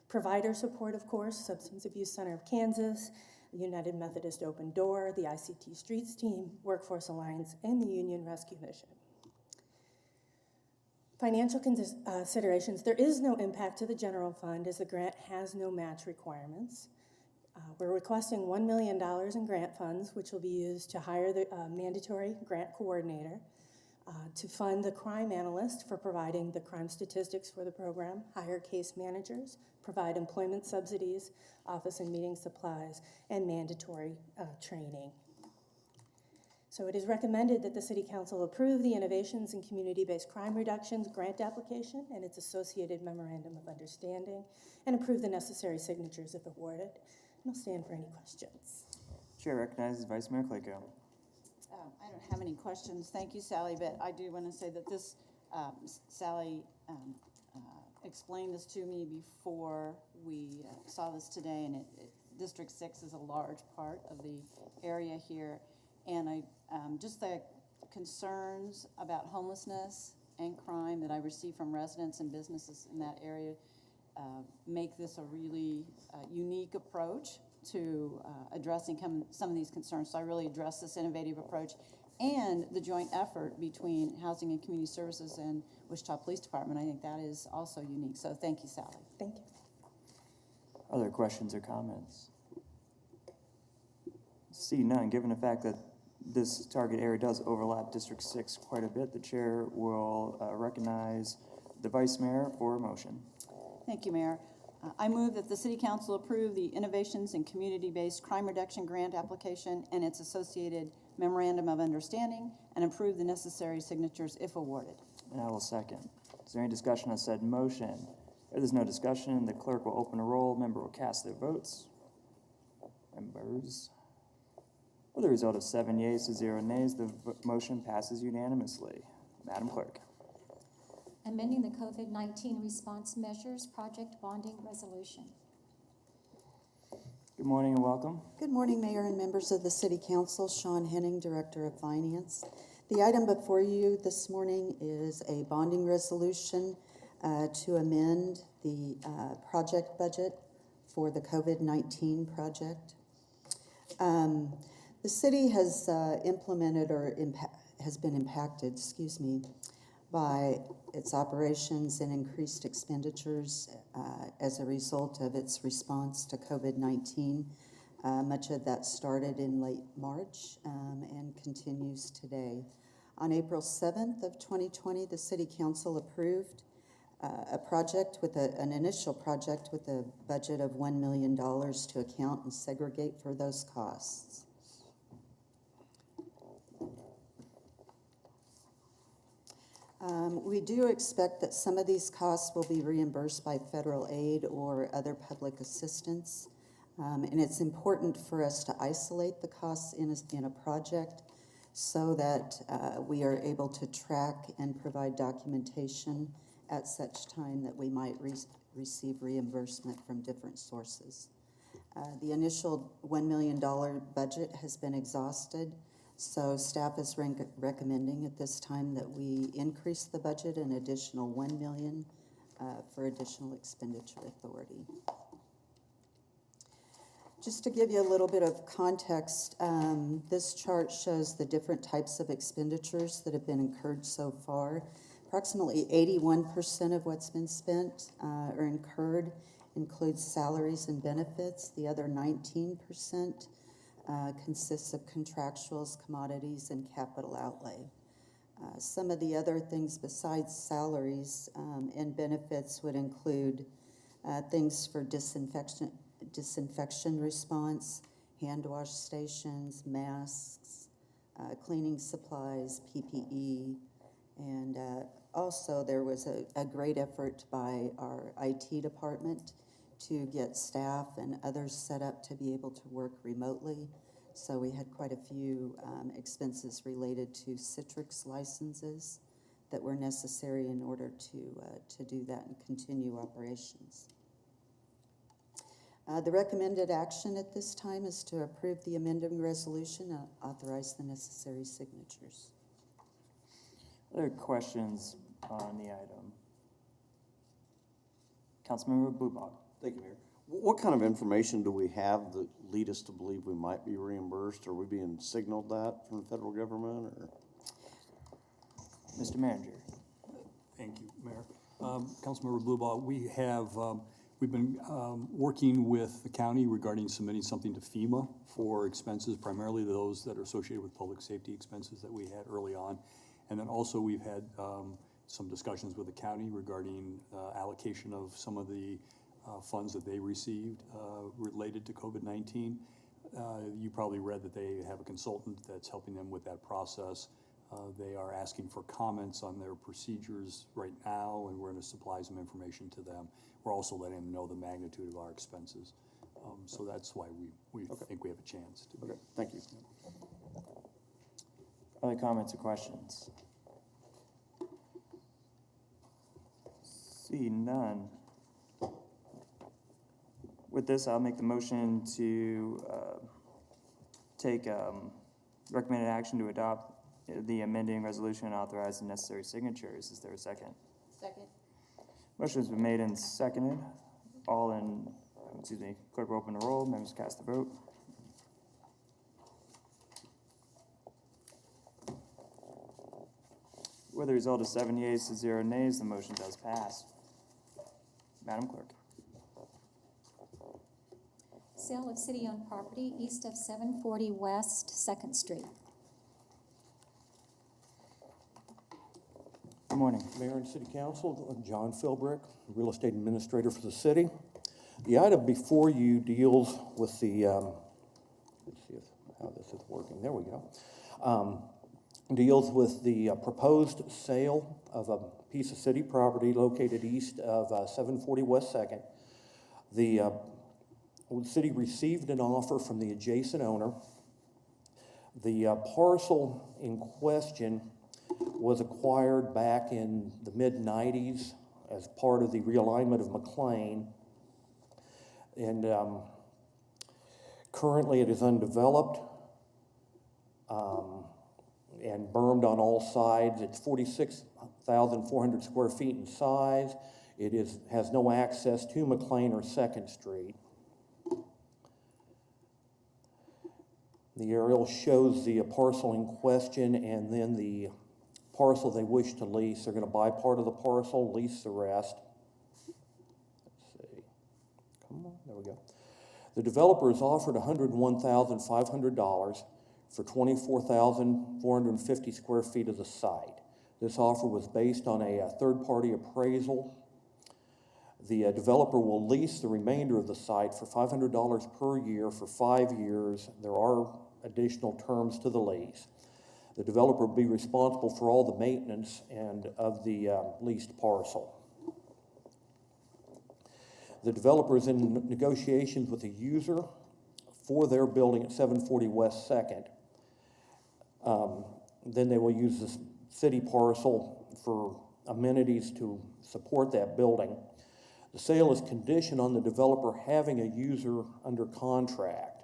Provider support, of course, Substance Abuse Center of Kansas, the United Methodist Open Door, the ICT Streets Team, Workforce Alliance, and the Union Rescue Mission. Financial considerations, there is no impact to the general fund as the grant has no match requirements. We're requesting $1 million in grant funds, which will be used to hire the mandatory grant coordinator, to fund the crime analyst for providing the crime statistics for the program, hire case managers, provide employment subsidies, office and meeting supplies, and mandatory training. So it is recommended that the City Council approve the Innovations in Community-Based Crime Reductions grant application and its associated memorandum of understanding, and approve the necessary signatures if awarded. And I'll stand for any questions. Chair recognizes Vice Mayor Clayco. I don't have any questions. Thank you, Sally, but I do want to say that this, Sally explained this to me before we saw this today, and District 6 is a large part of the area here, and just the concerns about homelessness and crime that I receive from residents and businesses in that area make this a really unique approach to addressing some of these concerns. So I really address this innovative approach and the joint effort between Housing and Community Services and Wichita Police Department. I think that is also unique. So thank you, Sally. Thank you. Other questions or comments? See none. Given the fact that this target area does overlap District 6 quite a bit, the chair will recognize the Vice Mayor for a motion. Thank you, Mayor. I move that the City Council approve the Innovations in Community-Based Crime Reduction Grant application and its associated memorandum of understanding, and approve the necessary signatures if awarded. And I will second. Is there any discussion on said motion? If there's no discussion, the clerk will open a roll. Member will cast their votes. Members. With a result of 7 yeas to 0 nays, the motion passes unanimously. Madam Clerk. Amending the COVID-19 response measures project bonding resolution. Good morning and welcome. Good morning, Mayor and members of the City Council. Sean Henning, Director of Finance. The item before you this morning is a bonding resolution to amend the project budget for the COVID-19 project. The city has implemented or has been impacted, by its operations and increased expenditures as a result of its response to COVID-19. Much of that started in late March and continues today. On April 7th of 2020, the City Council approved an initial project with a budget of $1 million to account and segregate for those costs. We do expect that some of these costs will be reimbursed by federal aid or other public assistance. And it's important for us to isolate the costs in a project so that we are able to track and provide documentation at such time that we might receive reimbursement from different sources. The initial $1 million budget has been exhausted. So staff is recommending at this time that we increase the budget an additional $1 million for additional expenditure authority. Just to give you a little bit of context, this chart shows the different types of expenditures that have been incurred so far. Approximately 81% of what's been spent or incurred includes salaries and benefits. The other 19% consists of contractuals, commodities, and capital outlay. Some of the other things besides salaries and benefits would include things for disinfection response, hand wash stations, masks, cleaning supplies, PPE, and also there was a great effort by our IT department to get staff and others set up to be able to work remotely. So we had quite a few expenses related to Citrix licenses that were necessary in order to do that and continue operations. The recommended action at this time is to approve the amending resolution and authorize the necessary signatures. Other questions on the item? Councilmember Bluebock. Thank you, Mayor. What kind of information do we have that lead us to believe we might be reimbursed? Are we being signaled that from the federal government, or? Mr. Manager. Thank you, Mayor. Councilmember Blueball, we've been working with the county regarding submitting something to FEMA for expenses, primarily those that are associated with public safety expenses that we had early on. And then also we've had some discussions with the county regarding allocation of some of the funds that they received related to COVID-19. You probably read that they have a consultant that's helping them with that process. They are asking for comments on their procedures right now, and we're going to supply some information to them. We're also letting them know the magnitude of our expenses. So that's why we think we have a chance to. Okay, thank you. Other comments or questions? See none. With this, I'll make the motion to take recommended action to adopt the amending resolution and authorize the necessary signatures. Is there a second? Second. Motion's been made and seconded. Clerk will open the roll, members cast the vote. With a result of 7 yeas to 0 nays, the motion does pass. Madam Clerk. Sale of city-owned property east of 740 West 2nd Street. Good morning. Mayor and City Council, I'm John Philbrick, Real Estate Administrator for the city. The item before you deals with the, let's see how this is working. There we go. Deals with the proposed sale of a piece of city property located east of 740 West 2nd. The city received an offer from the adjacent owner. The parcel in question was acquired back in the mid-90s as part of the realignment of McLean. And currently it is undeveloped and bermed on all sides. It's 46,400 square feet in size. It has no access to McLean or 2nd Street. The aerial shows the parcel in question and then the parcel they wish to lease. They're going to buy part of the parcel, lease the rest. Let's see. Come on, there we go. The developer has offered $101,500 for 24,450 square feet of the site. This offer was based on a third-party appraisal. The developer will lease the remainder of the site for $500 per year for 5 years. There are additional terms to the lease. The developer will be responsible for all the maintenance and of the leased parcel. The developer is in negotiations with a user for their building at 740 West 2nd. Then they will use this city parcel for amenities to support that building. The sale is conditioned on the developer having a user under contract.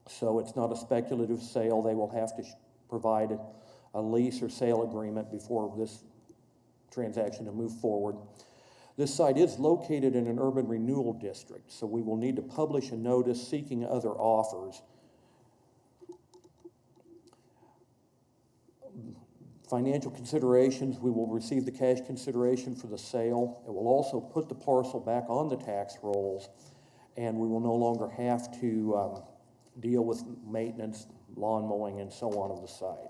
So it's not a speculative sale. They will have to provide a lease or sale agreement before this transaction to move forward. This site is located in an urban renewal district, so we will need to publish a notice seeking other offers. Financial considerations, we will receive the cash consideration for the sale. It will also put the parcel back on the tax rolls, and we will no longer have to deal with maintenance, lawn mowing, and so on of the site.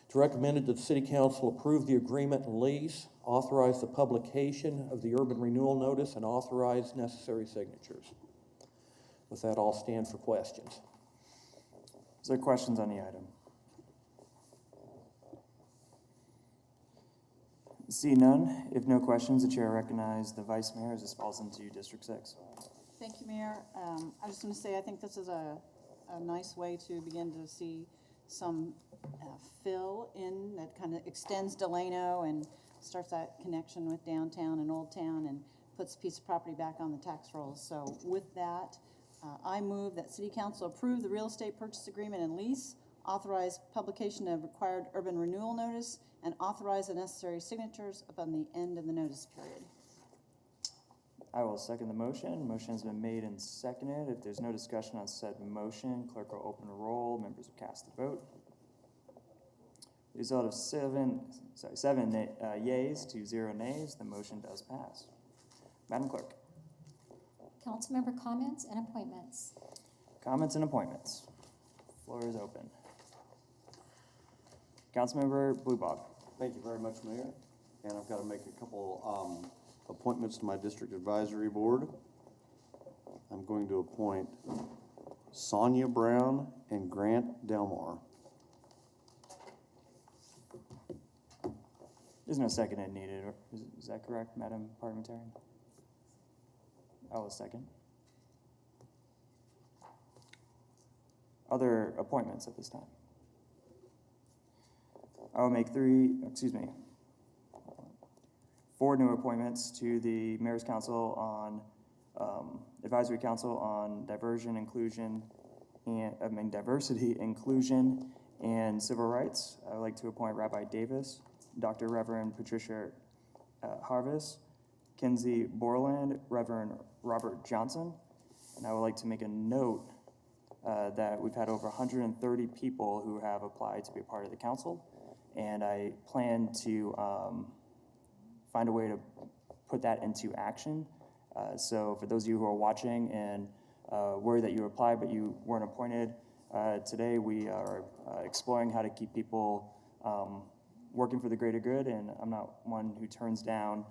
It's recommended that the City Council approve the agreement and lease, authorize the publication of the urban renewal notice, and authorize necessary signatures. With that, I'll stand for questions. Is there questions on the item? See none. If no questions, the chair recognizes the vice mayor as this falls into District 6. Thank you, Mayor. I just want to say I think this is a nice way to begin to see some fill in that kind of extends Delano and starts that connection with downtown and Old Town and puts a piece of property back on the tax rolls. So with that, I move that City Council approve the real estate purchase agreement and lease, authorize publication of required urban renewal notice, and authorize the necessary signatures upon the end of the notice period. I will second the motion. Motion has been made and seconded. If there's no discussion on said motion, clerk will open a roll. Members will cast the vote. Result of seven yeas to 0 nays, the motion does pass. Madam Clerk. Councilmember comments and appointments. Comments and appointments. Floor is open. Councilmember Bluebog. Thank you very much, Mayor. And I've got to make a couple appointments to my district advisory board. I'm going to appoint Sonia Brown and Grant Delmar. There's no second needed, is that correct, Madam Parliamentarian? I will second. Other appointments at this time? I will make 4 new appointments to the Mayor's Council on, Advisory Council on Diversity, Inclusion, and Civil Rights. I would like to appoint Rabbi Davis, Dr. Reverend Patricia Harvis, Kinsey Borland, Reverend Robert Johnson. And I would like to make a note that we've had over 130 people who have applied to be a part of the council. And I plan to find a way to put that into action. So for those of you who are watching and worried that you applied but you weren't appointed, today we are exploring how to keep people working for the greater good, and I'm not one who turns down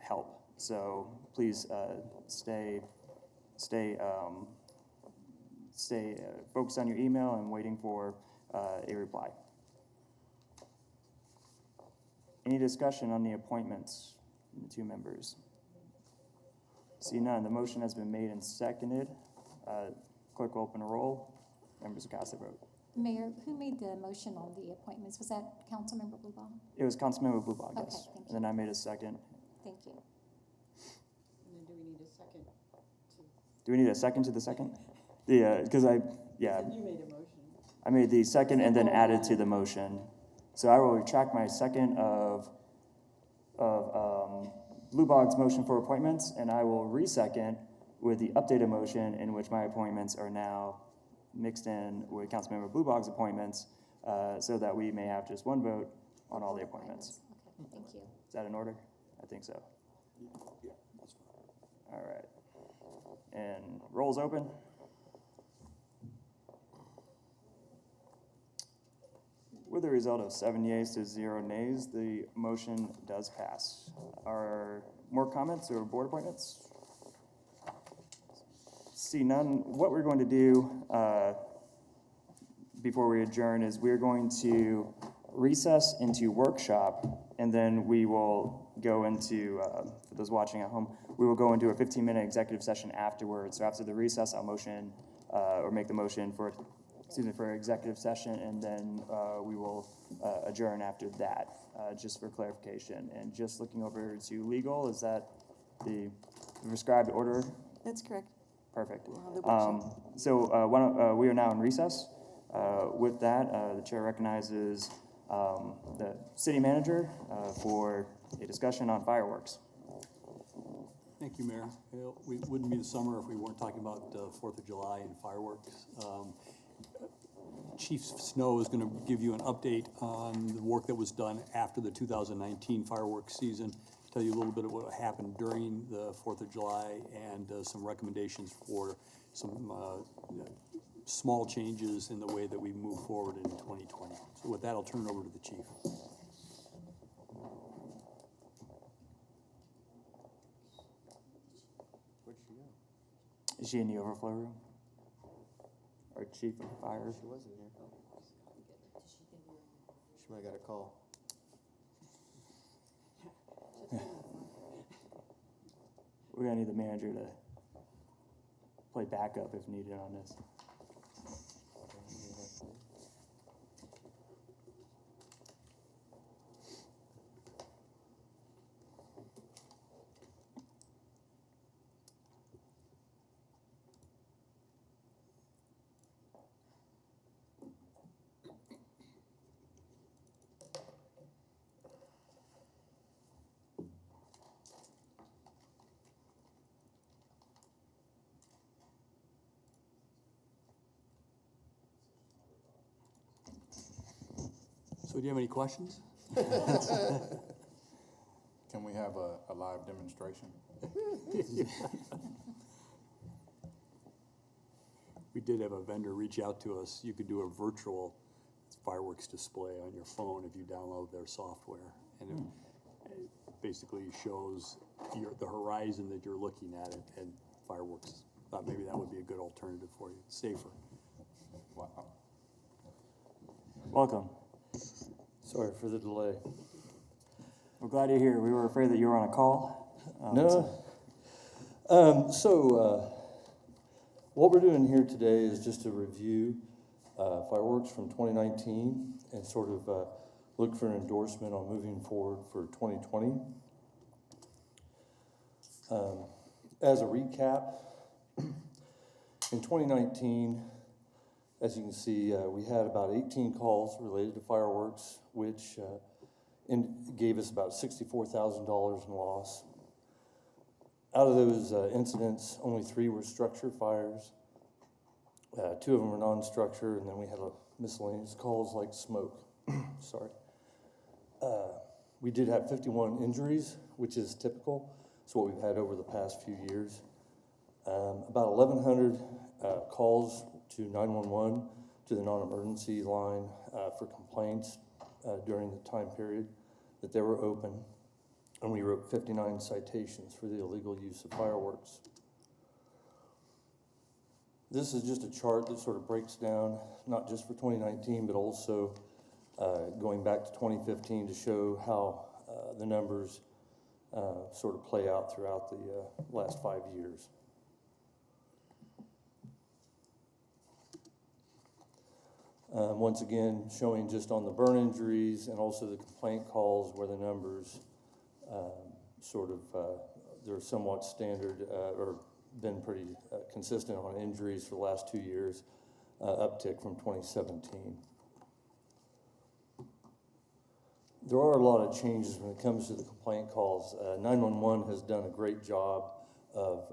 help. So please stay focused on your email and waiting for a reply. Any discussion on the appointments from the 2 members? See none. The motion has been made and seconded. Clerk will open a roll. Members will cast their vote. Mayor, who made the motion on the appointments? Was that Councilmember Bluebog? It was Councilmember Bluebog, Okay, yes. thank And then I made a second. Thank you. And then do we need a second? Do we need a second to the second? Because You made a motion. I made the second and then added to the motion. So I will retract my second of Bluebog's motion for appointments, and I will re-second with the updated motion in which my appointments are now mixed in with Councilmember Bluebog's appointments, so that we may have just 1 vote on all the appointments. Okay, thank you. Is that in order? I think so. Yeah, that's fine. All right. And rolls open. With a result of 7 yeas to 0 nays, the motion does pass. Are more comments or board appointments? See none. What we're going to do before we adjourn is we're going to recess into workshop, and then we will go into, for those watching at home, we will go into a 15-minute executive session afterwards. So after the recess, I'll motion or make the motion for executive session, and then we will adjourn after that, just for clarification. And just looking over to legal, is that the prescribed order? That's correct. Perfect. We'll have the workshop. So we are now in recess. With that, the chair recognizes the city manager for a discussion on fireworks. Thank you, Mayor. Well, we wouldn't be the summer if we weren't talking about 4th of July and fireworks. Chief Snow is going to give you an update on the work that was done after the 2019 fireworks season, tell you a little bit of what happened during the 4th of July, and some recommendations for some small changes in the way that we move forward in 2020. So with that, I'll turn it over to the chief. Where'd she go? Is she in the overflow room? Our chief of fire? She wasn't here. She might have got a call. We're gonna need the manager to play backup if needed on this. So do you have any questions? Can we have a live demonstration? We did have a vendor reach out to us. You could do a virtual fireworks display on your phone if you download their software. And it basically shows the horizon that you're looking at and fireworks. Thought maybe that would be a good alternative for you, safer. Wow. Welcome. Sorry for the delay. We're glad you're here. We were afraid that you were on a call. What we're doing here today is just a review fireworks from 2019 and sort of look for an endorsement on moving forward for 2020. As a recap, in 2019, as you can see, we had about 18 calls related to fireworks, which gave us about $64,000 in loss. Out of those incidents, only 3 were structure fires. 2 of them were non-structure, and then we had miscellaneous calls like smoke. Sorry. We did have 51 injuries, which is typical. It's what we've had over the past few years. About 1,100 calls to 911 to the non-emergency line for complaints during the time period that they were open. And we wrote 59 citations for the illegal use of fireworks. This is just a chart that sort of breaks down, not just for 2019, but also going back to 2015 to show how the numbers sort of play out throughout the last 5 years. Once again, showing just on the burn injuries and also the complaint calls where the numbers they're somewhat standard or been pretty consistent on injuries for the last 2 years, uptick from 2017. There are a lot of changes when it comes to the complaint calls. 911 has done a great job of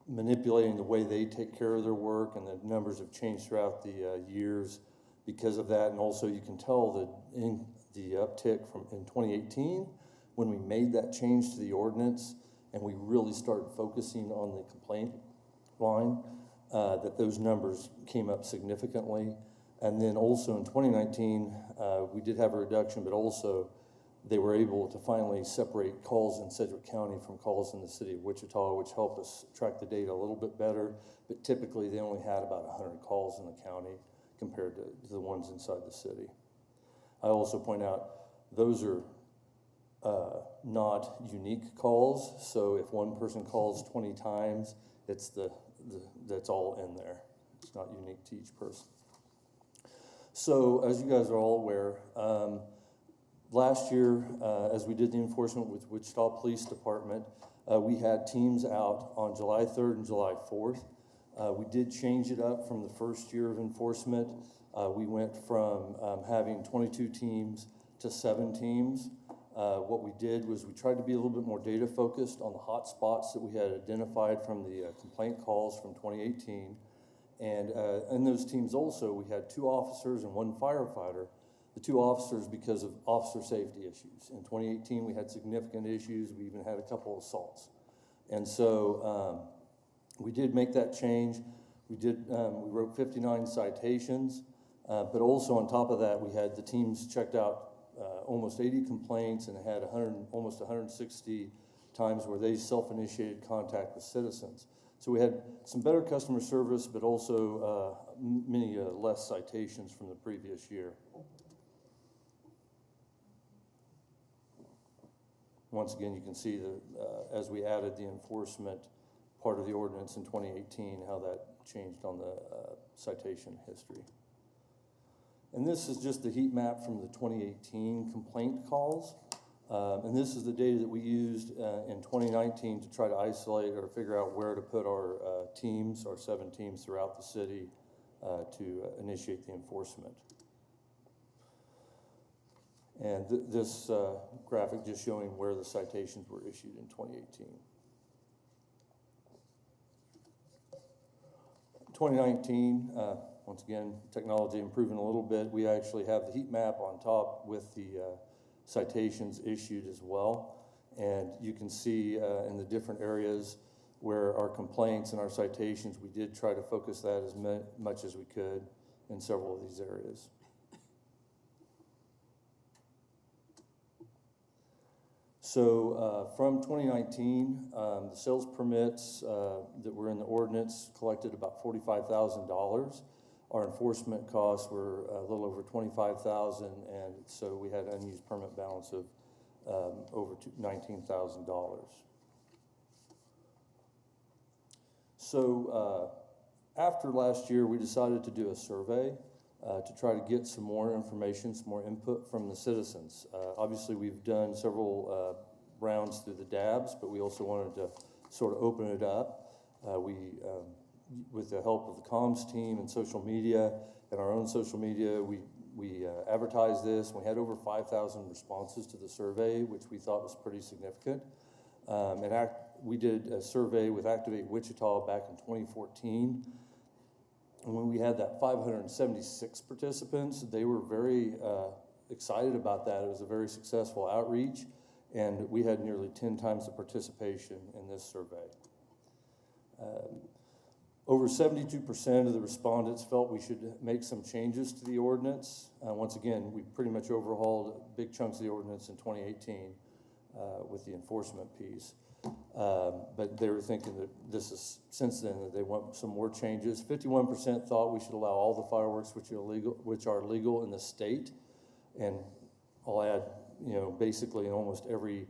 manipulating the way they take care of their work, and the numbers have changed throughout the years because of that. And also you can tell that in the uptick from in 2018, when we made that change to the ordinance and we really started focusing on the complaint line, that those numbers came up significantly. And then also in 2019, we did have a reduction, but also they were able to finally separate calls in Sedgwick County from calls in the city of Wichita, which helped us track the data a little bit better. But typically they only had about 100 calls in the county compared to the ones inside the city. I also point out those are not unique calls. So if one person calls 20 times, it's that's all in there. It's not unique to each person. So as you guys are all aware, last year, as we did the enforcement with Wichita Police Department, we had teams out on July 3rd and July 4th. We did change it up from the first year of enforcement. We went from having 22 teams to 7 teams. What we did was we tried to be a little bit more data focused on the hot spots that we had identified from the complaint calls from 2018. And in those teams also, we had 2 officers and 1 firefighter. The 2 officers because of officer safety issues. In 2018, we had significant issues. We even had a couple assaults. And so we did make that change. We wrote 59 citations, but also on top of that, we had the teams checked out almost 80 complaints and had almost 160 times where they self-initiated contact with citizens. So we had some better customer service, but also many less citations from the previous year. Once again, you can see that as we added the enforcement part of the ordinance in 2018, how that changed on the citation history. And this is just the heat map from the 2018 complaint calls. And this is the data that we used in 2019 to try to isolate or figure out where to put our teams, our 7 teams throughout the city to initiate the enforcement. And this graphic just showing where the citations were issued in 2018. 2019, Once again, technology improving a little bit. We actually have the heat map on top with the citations issued as well. And you can see in the different areas where our complaints and our citations, we did try to focus that as much as we could in several of these areas. So from 2019, the sales permits that were in the ordinance collected about $45,000. Our enforcement costs were a little over $25,000, and so we had an unused permit balance of over $19,000. So after last year, we decided to do a survey to try to get some more information, some more input from the citizens. Obviously, we've done several rounds through the DABs, but we also wanted to sort of open it up. With the help of the comms team and social media and our own social media, we advertised this. We had over 5,000 responses to the survey, which we thought was pretty significant. We did a survey with Activate Wichita back in 2014. And when we had that 576 participants, they were very excited about that. It was a very successful outreach, and we had nearly 10 times the participation in this survey. Over 72% of the respondents felt we should make some changes to the ordinance. Once again, we pretty much overhauled big chunks of the ordinance in 2018 with the enforcement piece. But they were thinking that since then, that they want some more changes. 51% thought we should allow all the fireworks which are legal in the state. And I'll add, basically in almost every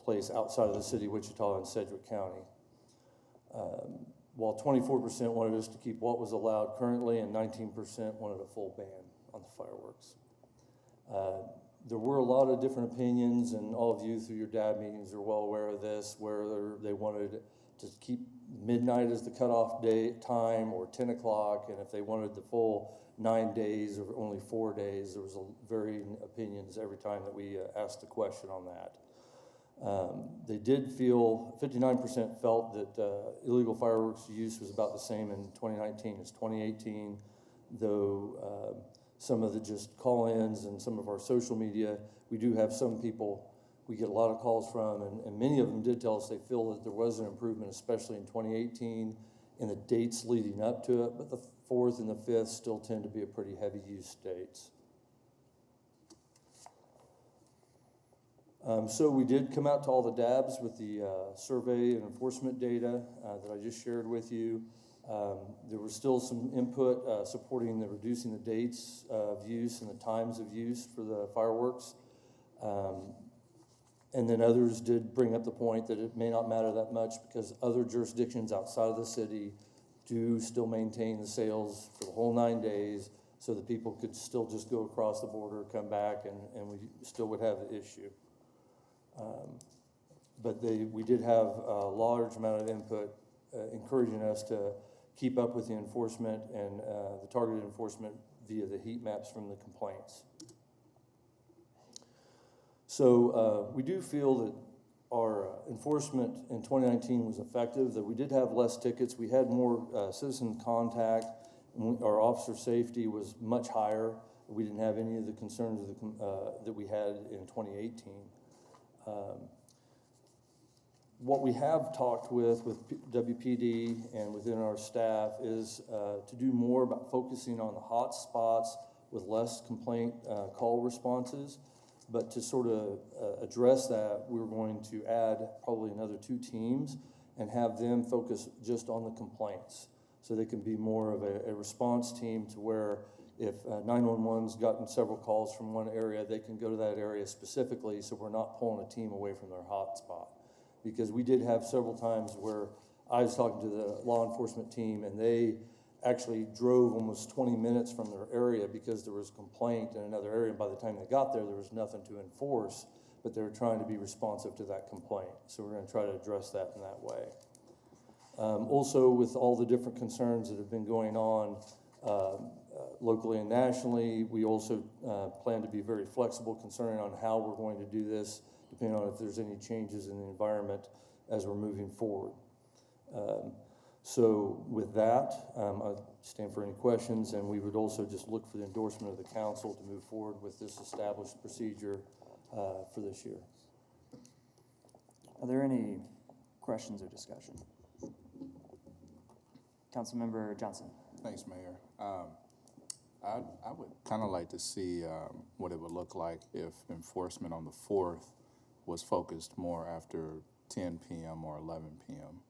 place outside of the city of Wichita and Sedgwick County. While 24% wanted us to keep what was allowed currently, and 19% wanted a full ban on the fireworks. There were a lot of different opinions, and all of you through your DAB meetings are well aware of this, where they wanted to keep midnight as the cutoff time, or 10 o'clock, and if they wanted the full 9 days or only 4 days, there was varying opinions every time that we asked a question on that. They did feel, 59% felt that illegal fireworks use was about the same in 2019 as 2018, though some of the just call-ins and some of our social media, we do have some people we get a lot of calls from, and many of them did tell us they feel that there was an improvement, especially in 2018, in the dates leading up to it, but the 4th and the 5th still tend to be a pretty heavy use dates. So we did come out to all the DABs with the survey and enforcement data that I just shared with you. There was still some input supporting reducing the dates of use and the times of use for the fireworks. And then others did bring up the point that it may not matter that much because other jurisdictions outside of the city do still maintain the sales for the whole 9 days, so that people could still just go across the border, come back, and we still would have the issue. But we did have a large amount of input encouraging us to keep up with the enforcement and the targeted enforcement via the heat maps from the complaints. So we do feel that our enforcement in 2019 was effective, that we did have less tickets, we had more citizen contact, our officer safety was much higher. We didn't have any of the concerns that we had in 2018. What we have talked with WPD and within our staff is to do more about focusing on the hot spots with less complaint call responses. But to sort of address that, we're going to add probably another 2 teams and have them focus just on the complaints. So they can be more of a response team to where if 911's gotten several calls from one area, they can go to that area specifically so we're not pulling a team away from their hot spot. Because we did have several times where I was talking to the law enforcement team and they actually drove almost 20 minutes from their area because there was a complaint in another area. And by the time they got there, there was nothing to enforce, but they were trying to be responsive to that complaint. So we're going to try to address that in that way. Also, with all the different concerns that have been going on locally and nationally, we also plan to be very flexible concerning on how we're going to do this, depending on if there's any changes in the environment as we're moving forward. So with that, I stand for any questions, and we would also just look for the endorsement of the council to move forward with this established procedure for this year. Are there any questions or discussion? Councilmember Johnson. Thanks, Mayor. I would kind of like to see what it would look like if enforcement on the 4th was focused more after 10 p.m. or 11 p.m.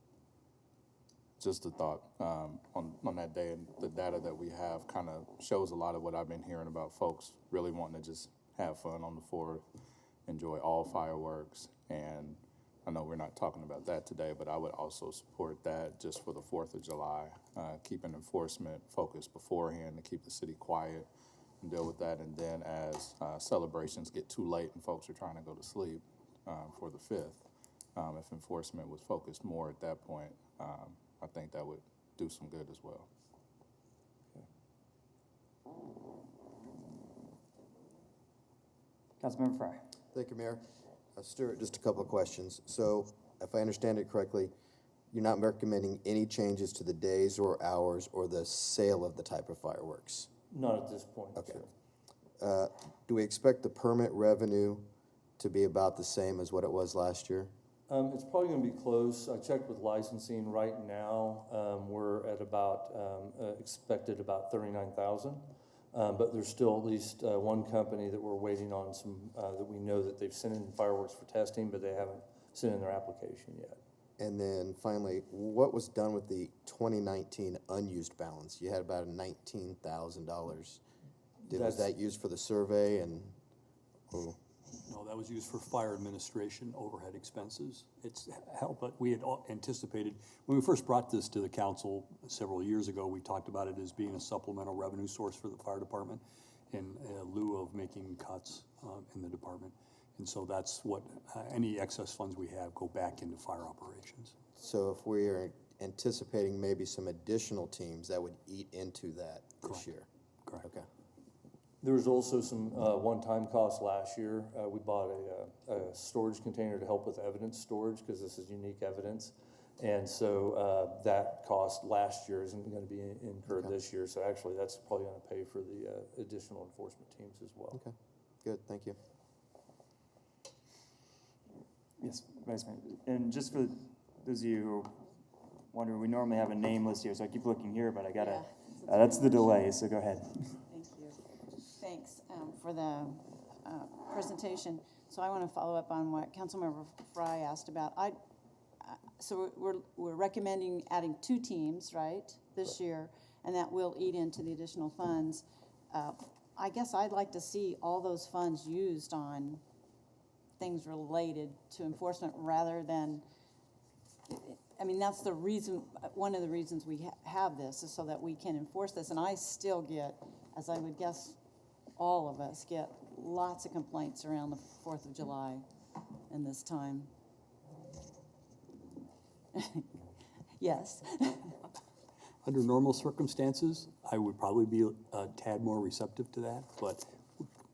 Just a thought on that day, and the data that we have kind of shows a lot of what I've been hearing about folks really wanting to just have fun on the 4th, enjoy all fireworks, and I know we're not talking about that today, but I would also support that just for the 4th of July, keeping enforcement focused beforehand to keep the city quiet and deal with that. And then as celebrations get too late and folks are trying to go to sleep for the 5th, if enforcement was focused more at that point, I think that would do some good as well. Councilmember Frye. Thank you, Mayor. Stuart, just a couple of questions. So if I understand it correctly, you're not recommending any changes to the days or hours or the sale of the type of fireworks? Not at this point. Okay. Sure. Do we expect the permit revenue to be about the same as what it was last year? It's probably going to be close. I checked with licensing right now. We're at about, expected about 39,000. But there's still at least one company that we're waiting on some, that we know that they've sent in fireworks for testing, but they haven't sent in their application yet. And then finally, what was done with the 2019 unused balance? You had about $19,000. Was that used for the survey and? Oh. No, that was used for fire administration overhead expenses. It's help, but we had anticipated, when we first brought this to the council several years ago, we talked about it as being a supplemental revenue source for the fire department in lieu of making cuts in the department. And so that's what, any excess funds we have go back into fire operations. So if we are anticipating maybe some additional teams that would eat into that this year? Correct. Okay. There was also some one-time costs last year. We bought a storage container to help with evidence storage because this is unique evidence. And so that cost last year isn't going to be incurred this year. So actually that's probably going to pay for the additional enforcement teams as well. Okay, good, thank you. Yes, Vice Mayor. And just for those of you who are wondering, we normally have a name list here, so I keep looking here, but I gotta, that's the delay, so go ahead. Thank you. Thanks for the presentation. So I want to follow up on what Councilmember Frye asked about. So we're recommending adding 2 teams, right, this year, and that will eat into the additional funds. I guess I'd like to see all those funds used on things related to enforcement rather than, I mean, that's the reason, one of the reasons we have this is so that we can enforce this. And I still get, as I would guess all of us, get lots of complaints around the 4th of July in this time. Yes. Under normal circumstances, I would probably be a tad more receptive to that, but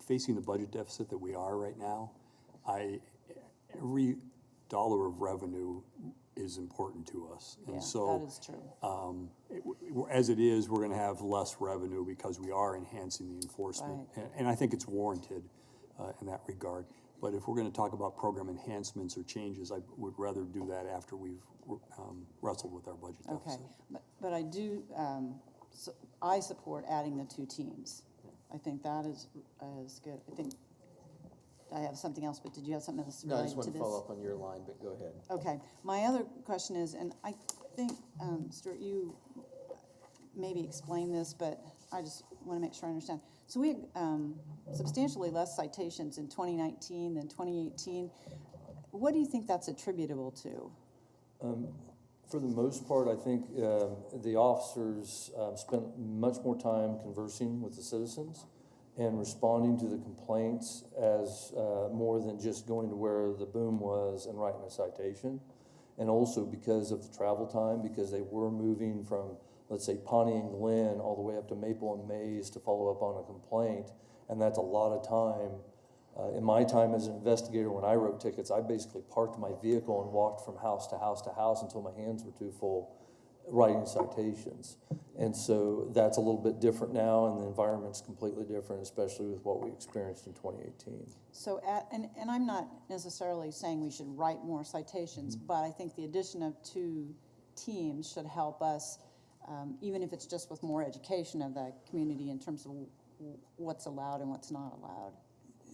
facing the budget deficit that we are right now, every dollar of revenue is important to us. And yeah, so, that is true. As it is, we're gonna have less revenue because we are enhancing the enforcement. Right. And I think it's warranted in that regard. But if we're gonna talk about program enhancements or changes, I would rather do that after we've wrestled with our budget deficit. Okay, but I do, I support adding the 2 teams. I think that is good. I think I have something else, but did you have something else No, I related just to want this? to follow up on your line, but go ahead. Okay, my other question is, and I think, Stuart, you maybe explained this, but I just want to make sure I understand. So we had substantially less citations in 2019 than 2018. What do you think that's attributable to? For the most part, I think the officers spent much more time conversing with the citizens and responding to the complaints as more than just going to where the boom was and writing a citation. And also because of the travel time, because they were moving from, let's say, Pawnee and Glen all the way up to Maple and Mays to follow up on a complaint. And that's a lot of time. In my time as an investigator, when I wrote tickets, I basically parked my vehicle and walked from house to house to house until my hands were too full writing citations. And so that's a little bit different now, and the environment's completely different, especially with what we experienced in 2018. So, and I'm not necessarily saying we should write more citations, but I think the addition of 2 teams should help us, even if it's just with more education of the community in terms of what's allowed and what's not allowed.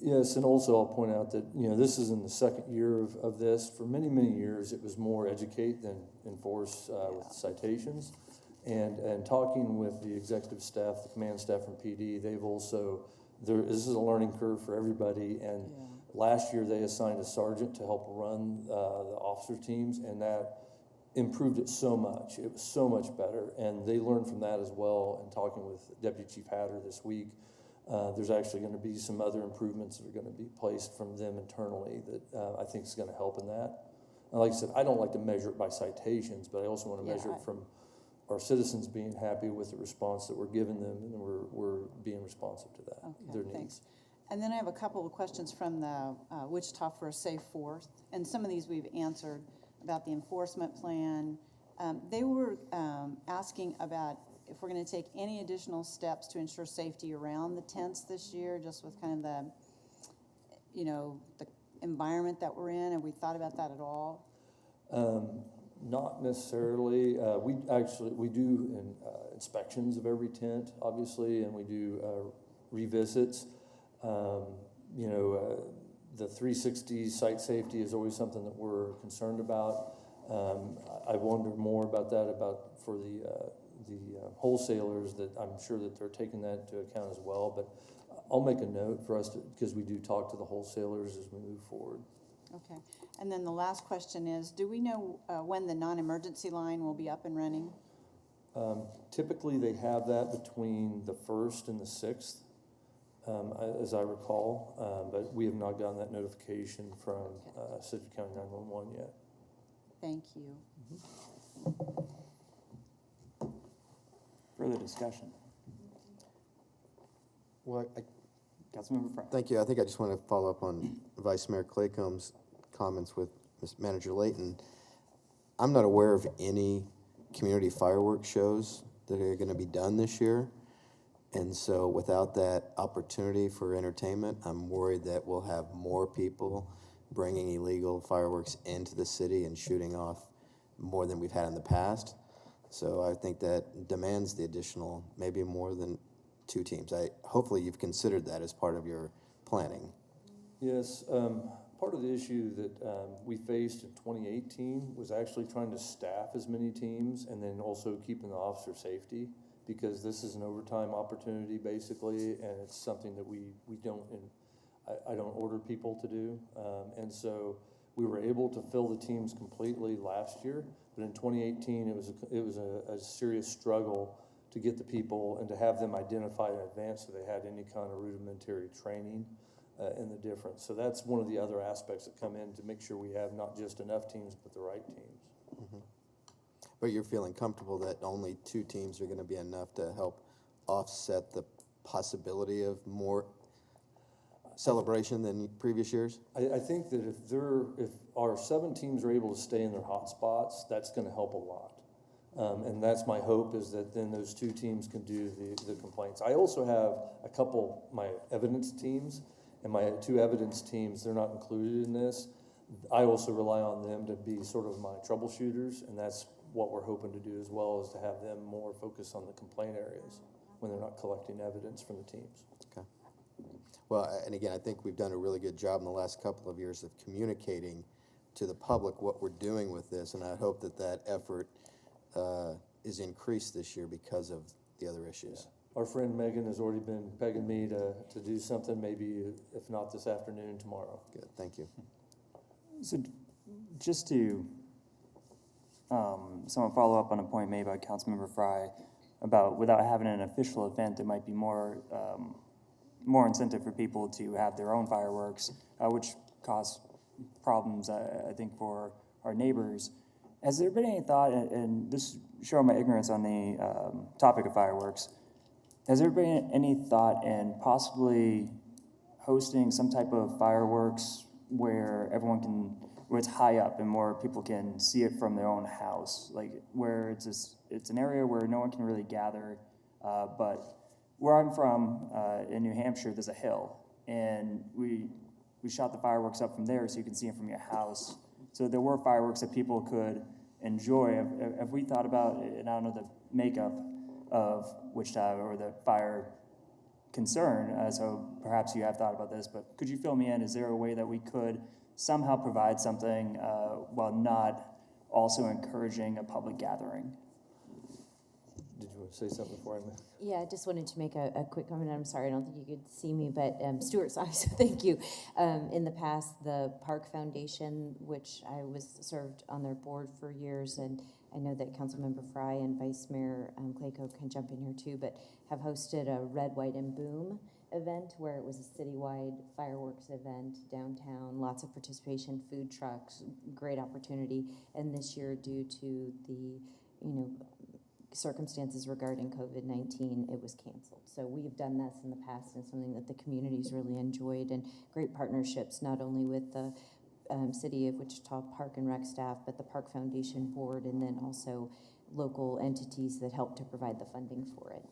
Yes, and also I'll point out that, this is in the second year of this. For many, many years, it was more educate than enforce with citations. And talking with the executive staff, the command staff from PD, they've also, this is a learning curve for everybody. And last year, they assigned a sergeant to help run the officer teams, and that improved it so much. It was so much better. And they learned from that as well. And talking with Deputy Chief Hatter this week, there's actually going to be some other improvements that are going to be placed from them internally that I think is going to help in that. And like I said, I don't like to measure it by citations, but I also want to measure it from our citizens being happy with the response that we're giving them, and we're being responsive to that, their needs. Thanks. And then I have a couple of questions from the Wichita for a Safe Fourth, and some of these we've answered about the enforcement plan. They were asking about if we're going to take any additional steps to ensure safety around the tents this year, just with kind of the, the environment that we're in. Have we thought about that at all? Not necessarily. We do inspections of every tent, obviously, and we do revisits. The 360 site safety is always something that we're concerned about. I wonder more about that for the wholesalers, that I'm sure that they're taking that into account as well. But I'll make a note for us because we do talk to the wholesalers as we move forward. Okay. And then the last question is, do we know when the non-emergency line will be up and running? Typically, they have that between the 1st and the 6th, as I recall, but we have not gotten that notification from Citrus County 911 yet. Thank you. Further discussion? Well, Councilmember Frye. thank you. I think I just want to follow up on Vice Mayor Claycomb's comments with Manager Layton. I'm not aware of any community fireworks shows that are going to be done this year. And so without that opportunity for entertainment, I'm worried that we'll have more people bringing illegal fireworks into the city and shooting off more than we've had in the past. So I think that demands the additional, maybe more than 2 teams. Hopefully you've considered that as part of your planning. Yes, part of the issue that we faced in 2018 was actually trying to staff as many teams and then also keeping the officer safety, because this is an overtime opportunity basically, and it's something that I don't order people to do. And so we were able to fill the teams completely last year, but in 2018 it was a serious struggle to get the people and to have them identified in advance so they had any kind of rudimentary training in the difference. So that's one of the other aspects that come in to make sure we have not just enough teams, but the right teams. Mm-hmm. But you're feeling comfortable that only 2 teams are going to be enough to help offset the possibility of more celebration than previous years? I think that if our 7 teams are able to stay in their hot spots, that's going to help a lot. And that's my hope, is that then those 2 teams can do the complaints. I also have a couple, my evidence teams, and my 2 evidence teams, they're not included in this. I also rely on them to be sort of my troubleshooters, and that's what we're hoping to do as well, is to have them more focused on the complaint areas when they're not collecting evidence from the teams. Okay. Well, and again, I think we've done a really good job in the last couple of years of communicating to the public what we're doing with this, and I hope that that effort is increased this year because of the other issues. Yeah. Our friend Megan has already been pegging me to do something, maybe if not this afternoon, tomorrow. Good, thank you. So just to someone follow up on a point made by Councilmember Frye about without having an official event, there might be more incentive for people to have their own fireworks, which cause problems, I think, for our neighbors. Has there been any thought, and this showing my ignorance on the topic of fireworks, has there been any thought in possibly hosting some type of fireworks where everyone can where it's high up and more people can see it from their own house, like where it's an area where no one can really gather. But where I'm from, in New Hampshire, there's a hill, and we shot the fireworks up from there so you can see them from your house. So there were fireworks that people could enjoy. Have we thought about, and I don't know the makeup of Wichita or the fire concern, so perhaps you have thought about this, but could you fill me in? Is there a way that we could somehow provide something while not also encouraging a public gathering? Did you want to say something before I move? Yeah, I just wanted to make a quick comment. I'm sorry, I don't think you could see me, but Stuart's eyes, so thank you. In the past, the Park Foundation, which I was served on their board for years, and I know that Councilmember Fry and Vice Mayor Clayco can jump in here too, but have hosted a Red, White, and Boom event where it was a citywide fireworks event downtown, lots of participation, food trucks, great opportunity. And this year, due to the, circumstances regarding COVID-19, it was canceled. So we've done this in the past, and something that the community's really enjoyed, and great partnerships, not only with the City of Wichita Park and Rec staff, but the Park Foundation Board, and then also local entities that help to provide the funding for it.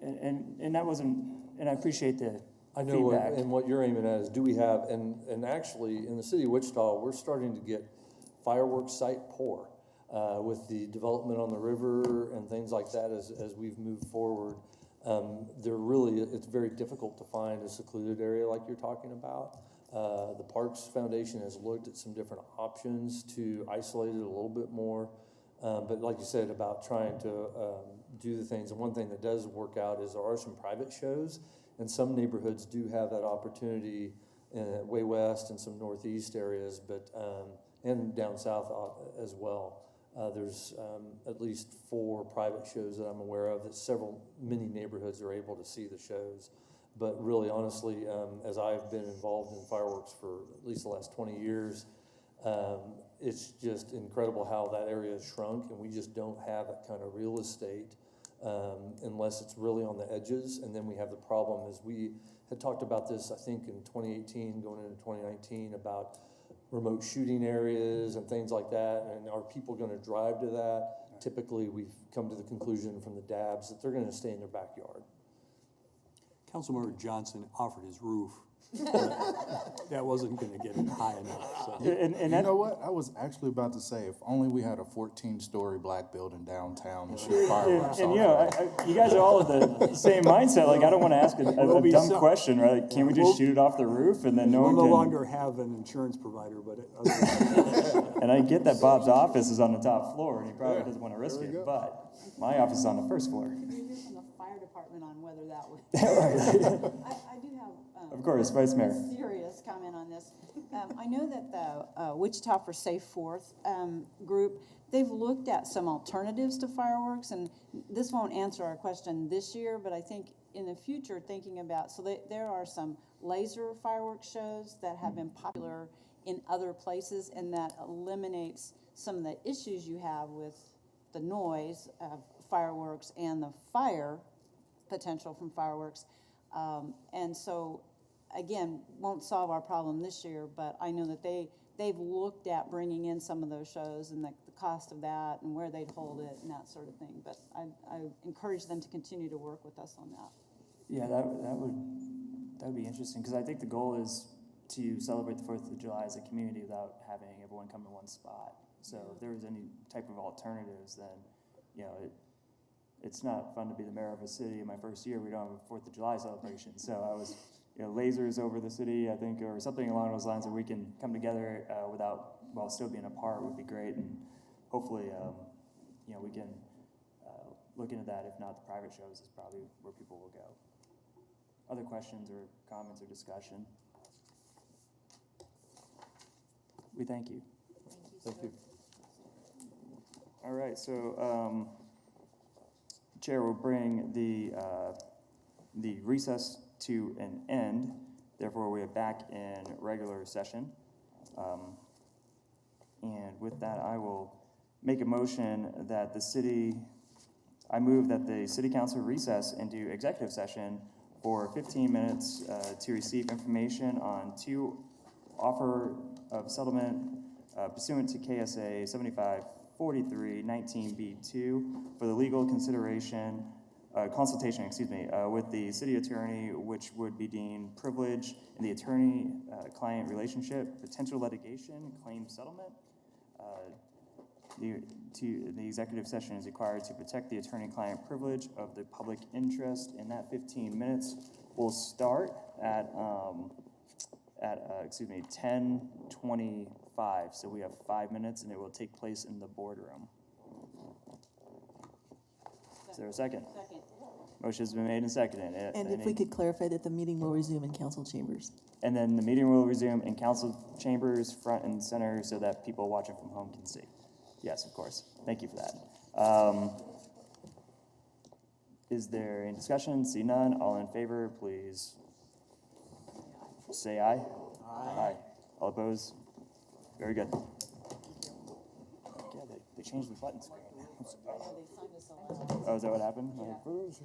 And that wasn't, and I appreciate the I know feedback. and what you're aiming at is, do we have, and actually, in the city of Wichita, we're starting to get fireworks site poor with the development on the river and things like that as we've moved forward. It's very difficult to find a secluded area like you're talking about. The Parks Foundation has looked at some different options to isolate it a little bit more. But like you said about trying to do the things, and one thing that does work out is there are some private shows, and some neighborhoods do have that opportunity way west and some northeast areas, but and down south as well. There's at least 4 private shows that I'm aware of that many neighborhoods are able to see the shows. But really, honestly, as I've been involved in fireworks for at least the last 20 years, it's just incredible how that area has shrunk, and we just don't have that kind of real estate unless it's really on the edges. And then we have the problem, as we had talked about this, I think, in 2018, going into 2019, about remote shooting areas and things like that, and are people going to drive to that? Typically, we've come to the conclusion from the DABs that they're going to stay in their backyard. Councilmember Johnson offered his roof. That wasn't going to get it high enough. So. And you know what? I was actually about to say, if only we had a 14-story black building downtown to shoot fireworks. And you guys are all of the same mindset. Like, I don't want to ask a dumb question, right? Like, can't we just shoot it off the roof and then we'll no longer have an insurance provider, but and I get that Bob's office is on the top floor and he probably doesn't want to risk it, but my office is on the first floor. Did you hear from the fire department on whether that would? I do have. Of course, Vice Mayor. A serious comment on this. I know that the Wichita for Safe Fourth group, they've looked at some alternatives to fireworks, and this won't answer our question this year, but I think in the future, thinking about, there are some laser fireworks shows that have been popular in other places, and that eliminates some of the issues you have with the noise of fireworks and the fire potential from fireworks. And so, again, won't solve our problem this year, but I know that they've looked at bringing in some of those shows and the cost of that and where they'd hold it and that sort of thing. But I encourage them to continue to work with us on that. Yeah, that would be interesting, because I think the goal is to celebrate the 4th of July as a community without having everyone come to one spot. So if there was any type of alternatives, then, it's not fun to be the mayor of a city. In my first year, we don't have a 4th of July celebration. So I was, lasers over the city, I think, or something along those lines that we can come together while still being apart would be great. And hopefully, we can look into that. If not, the private shows is probably where people will go. Other questions or comments or discussion? We thank you. Thank you. All right, so Chair will bring the recess to an end. Therefore, we are back in regular session. And with that, I will make a motion that I move that the City Council recess into executive session for 15 minutes to receive information on 2 offer of settlement pursuant to KSA 7543-19B2 for the legal consideration, consultation, with the city attorney, which would be deemed privilege in the attorney-client relationship, potential litigation, claim settlement. The executive session is required to protect the attorney-client privilege of the public interest. In that 15 minutes, will start at 10:25. So we have 5 minutes, and it will take place in the boardroom. Is there a second? Second. Motion's been made and seconded. And if we could clarify that the meeting will resume in council chambers. And then the meeting will resume in council chambers, front and center, so that people watching from home can see. Yes, of course. Thank you for that. Is there any discussion? See none. All in favor, please say aye. Aye. All opposed? Very good. Yeah, they changed the button screen. Oh, is that what happened? Confused.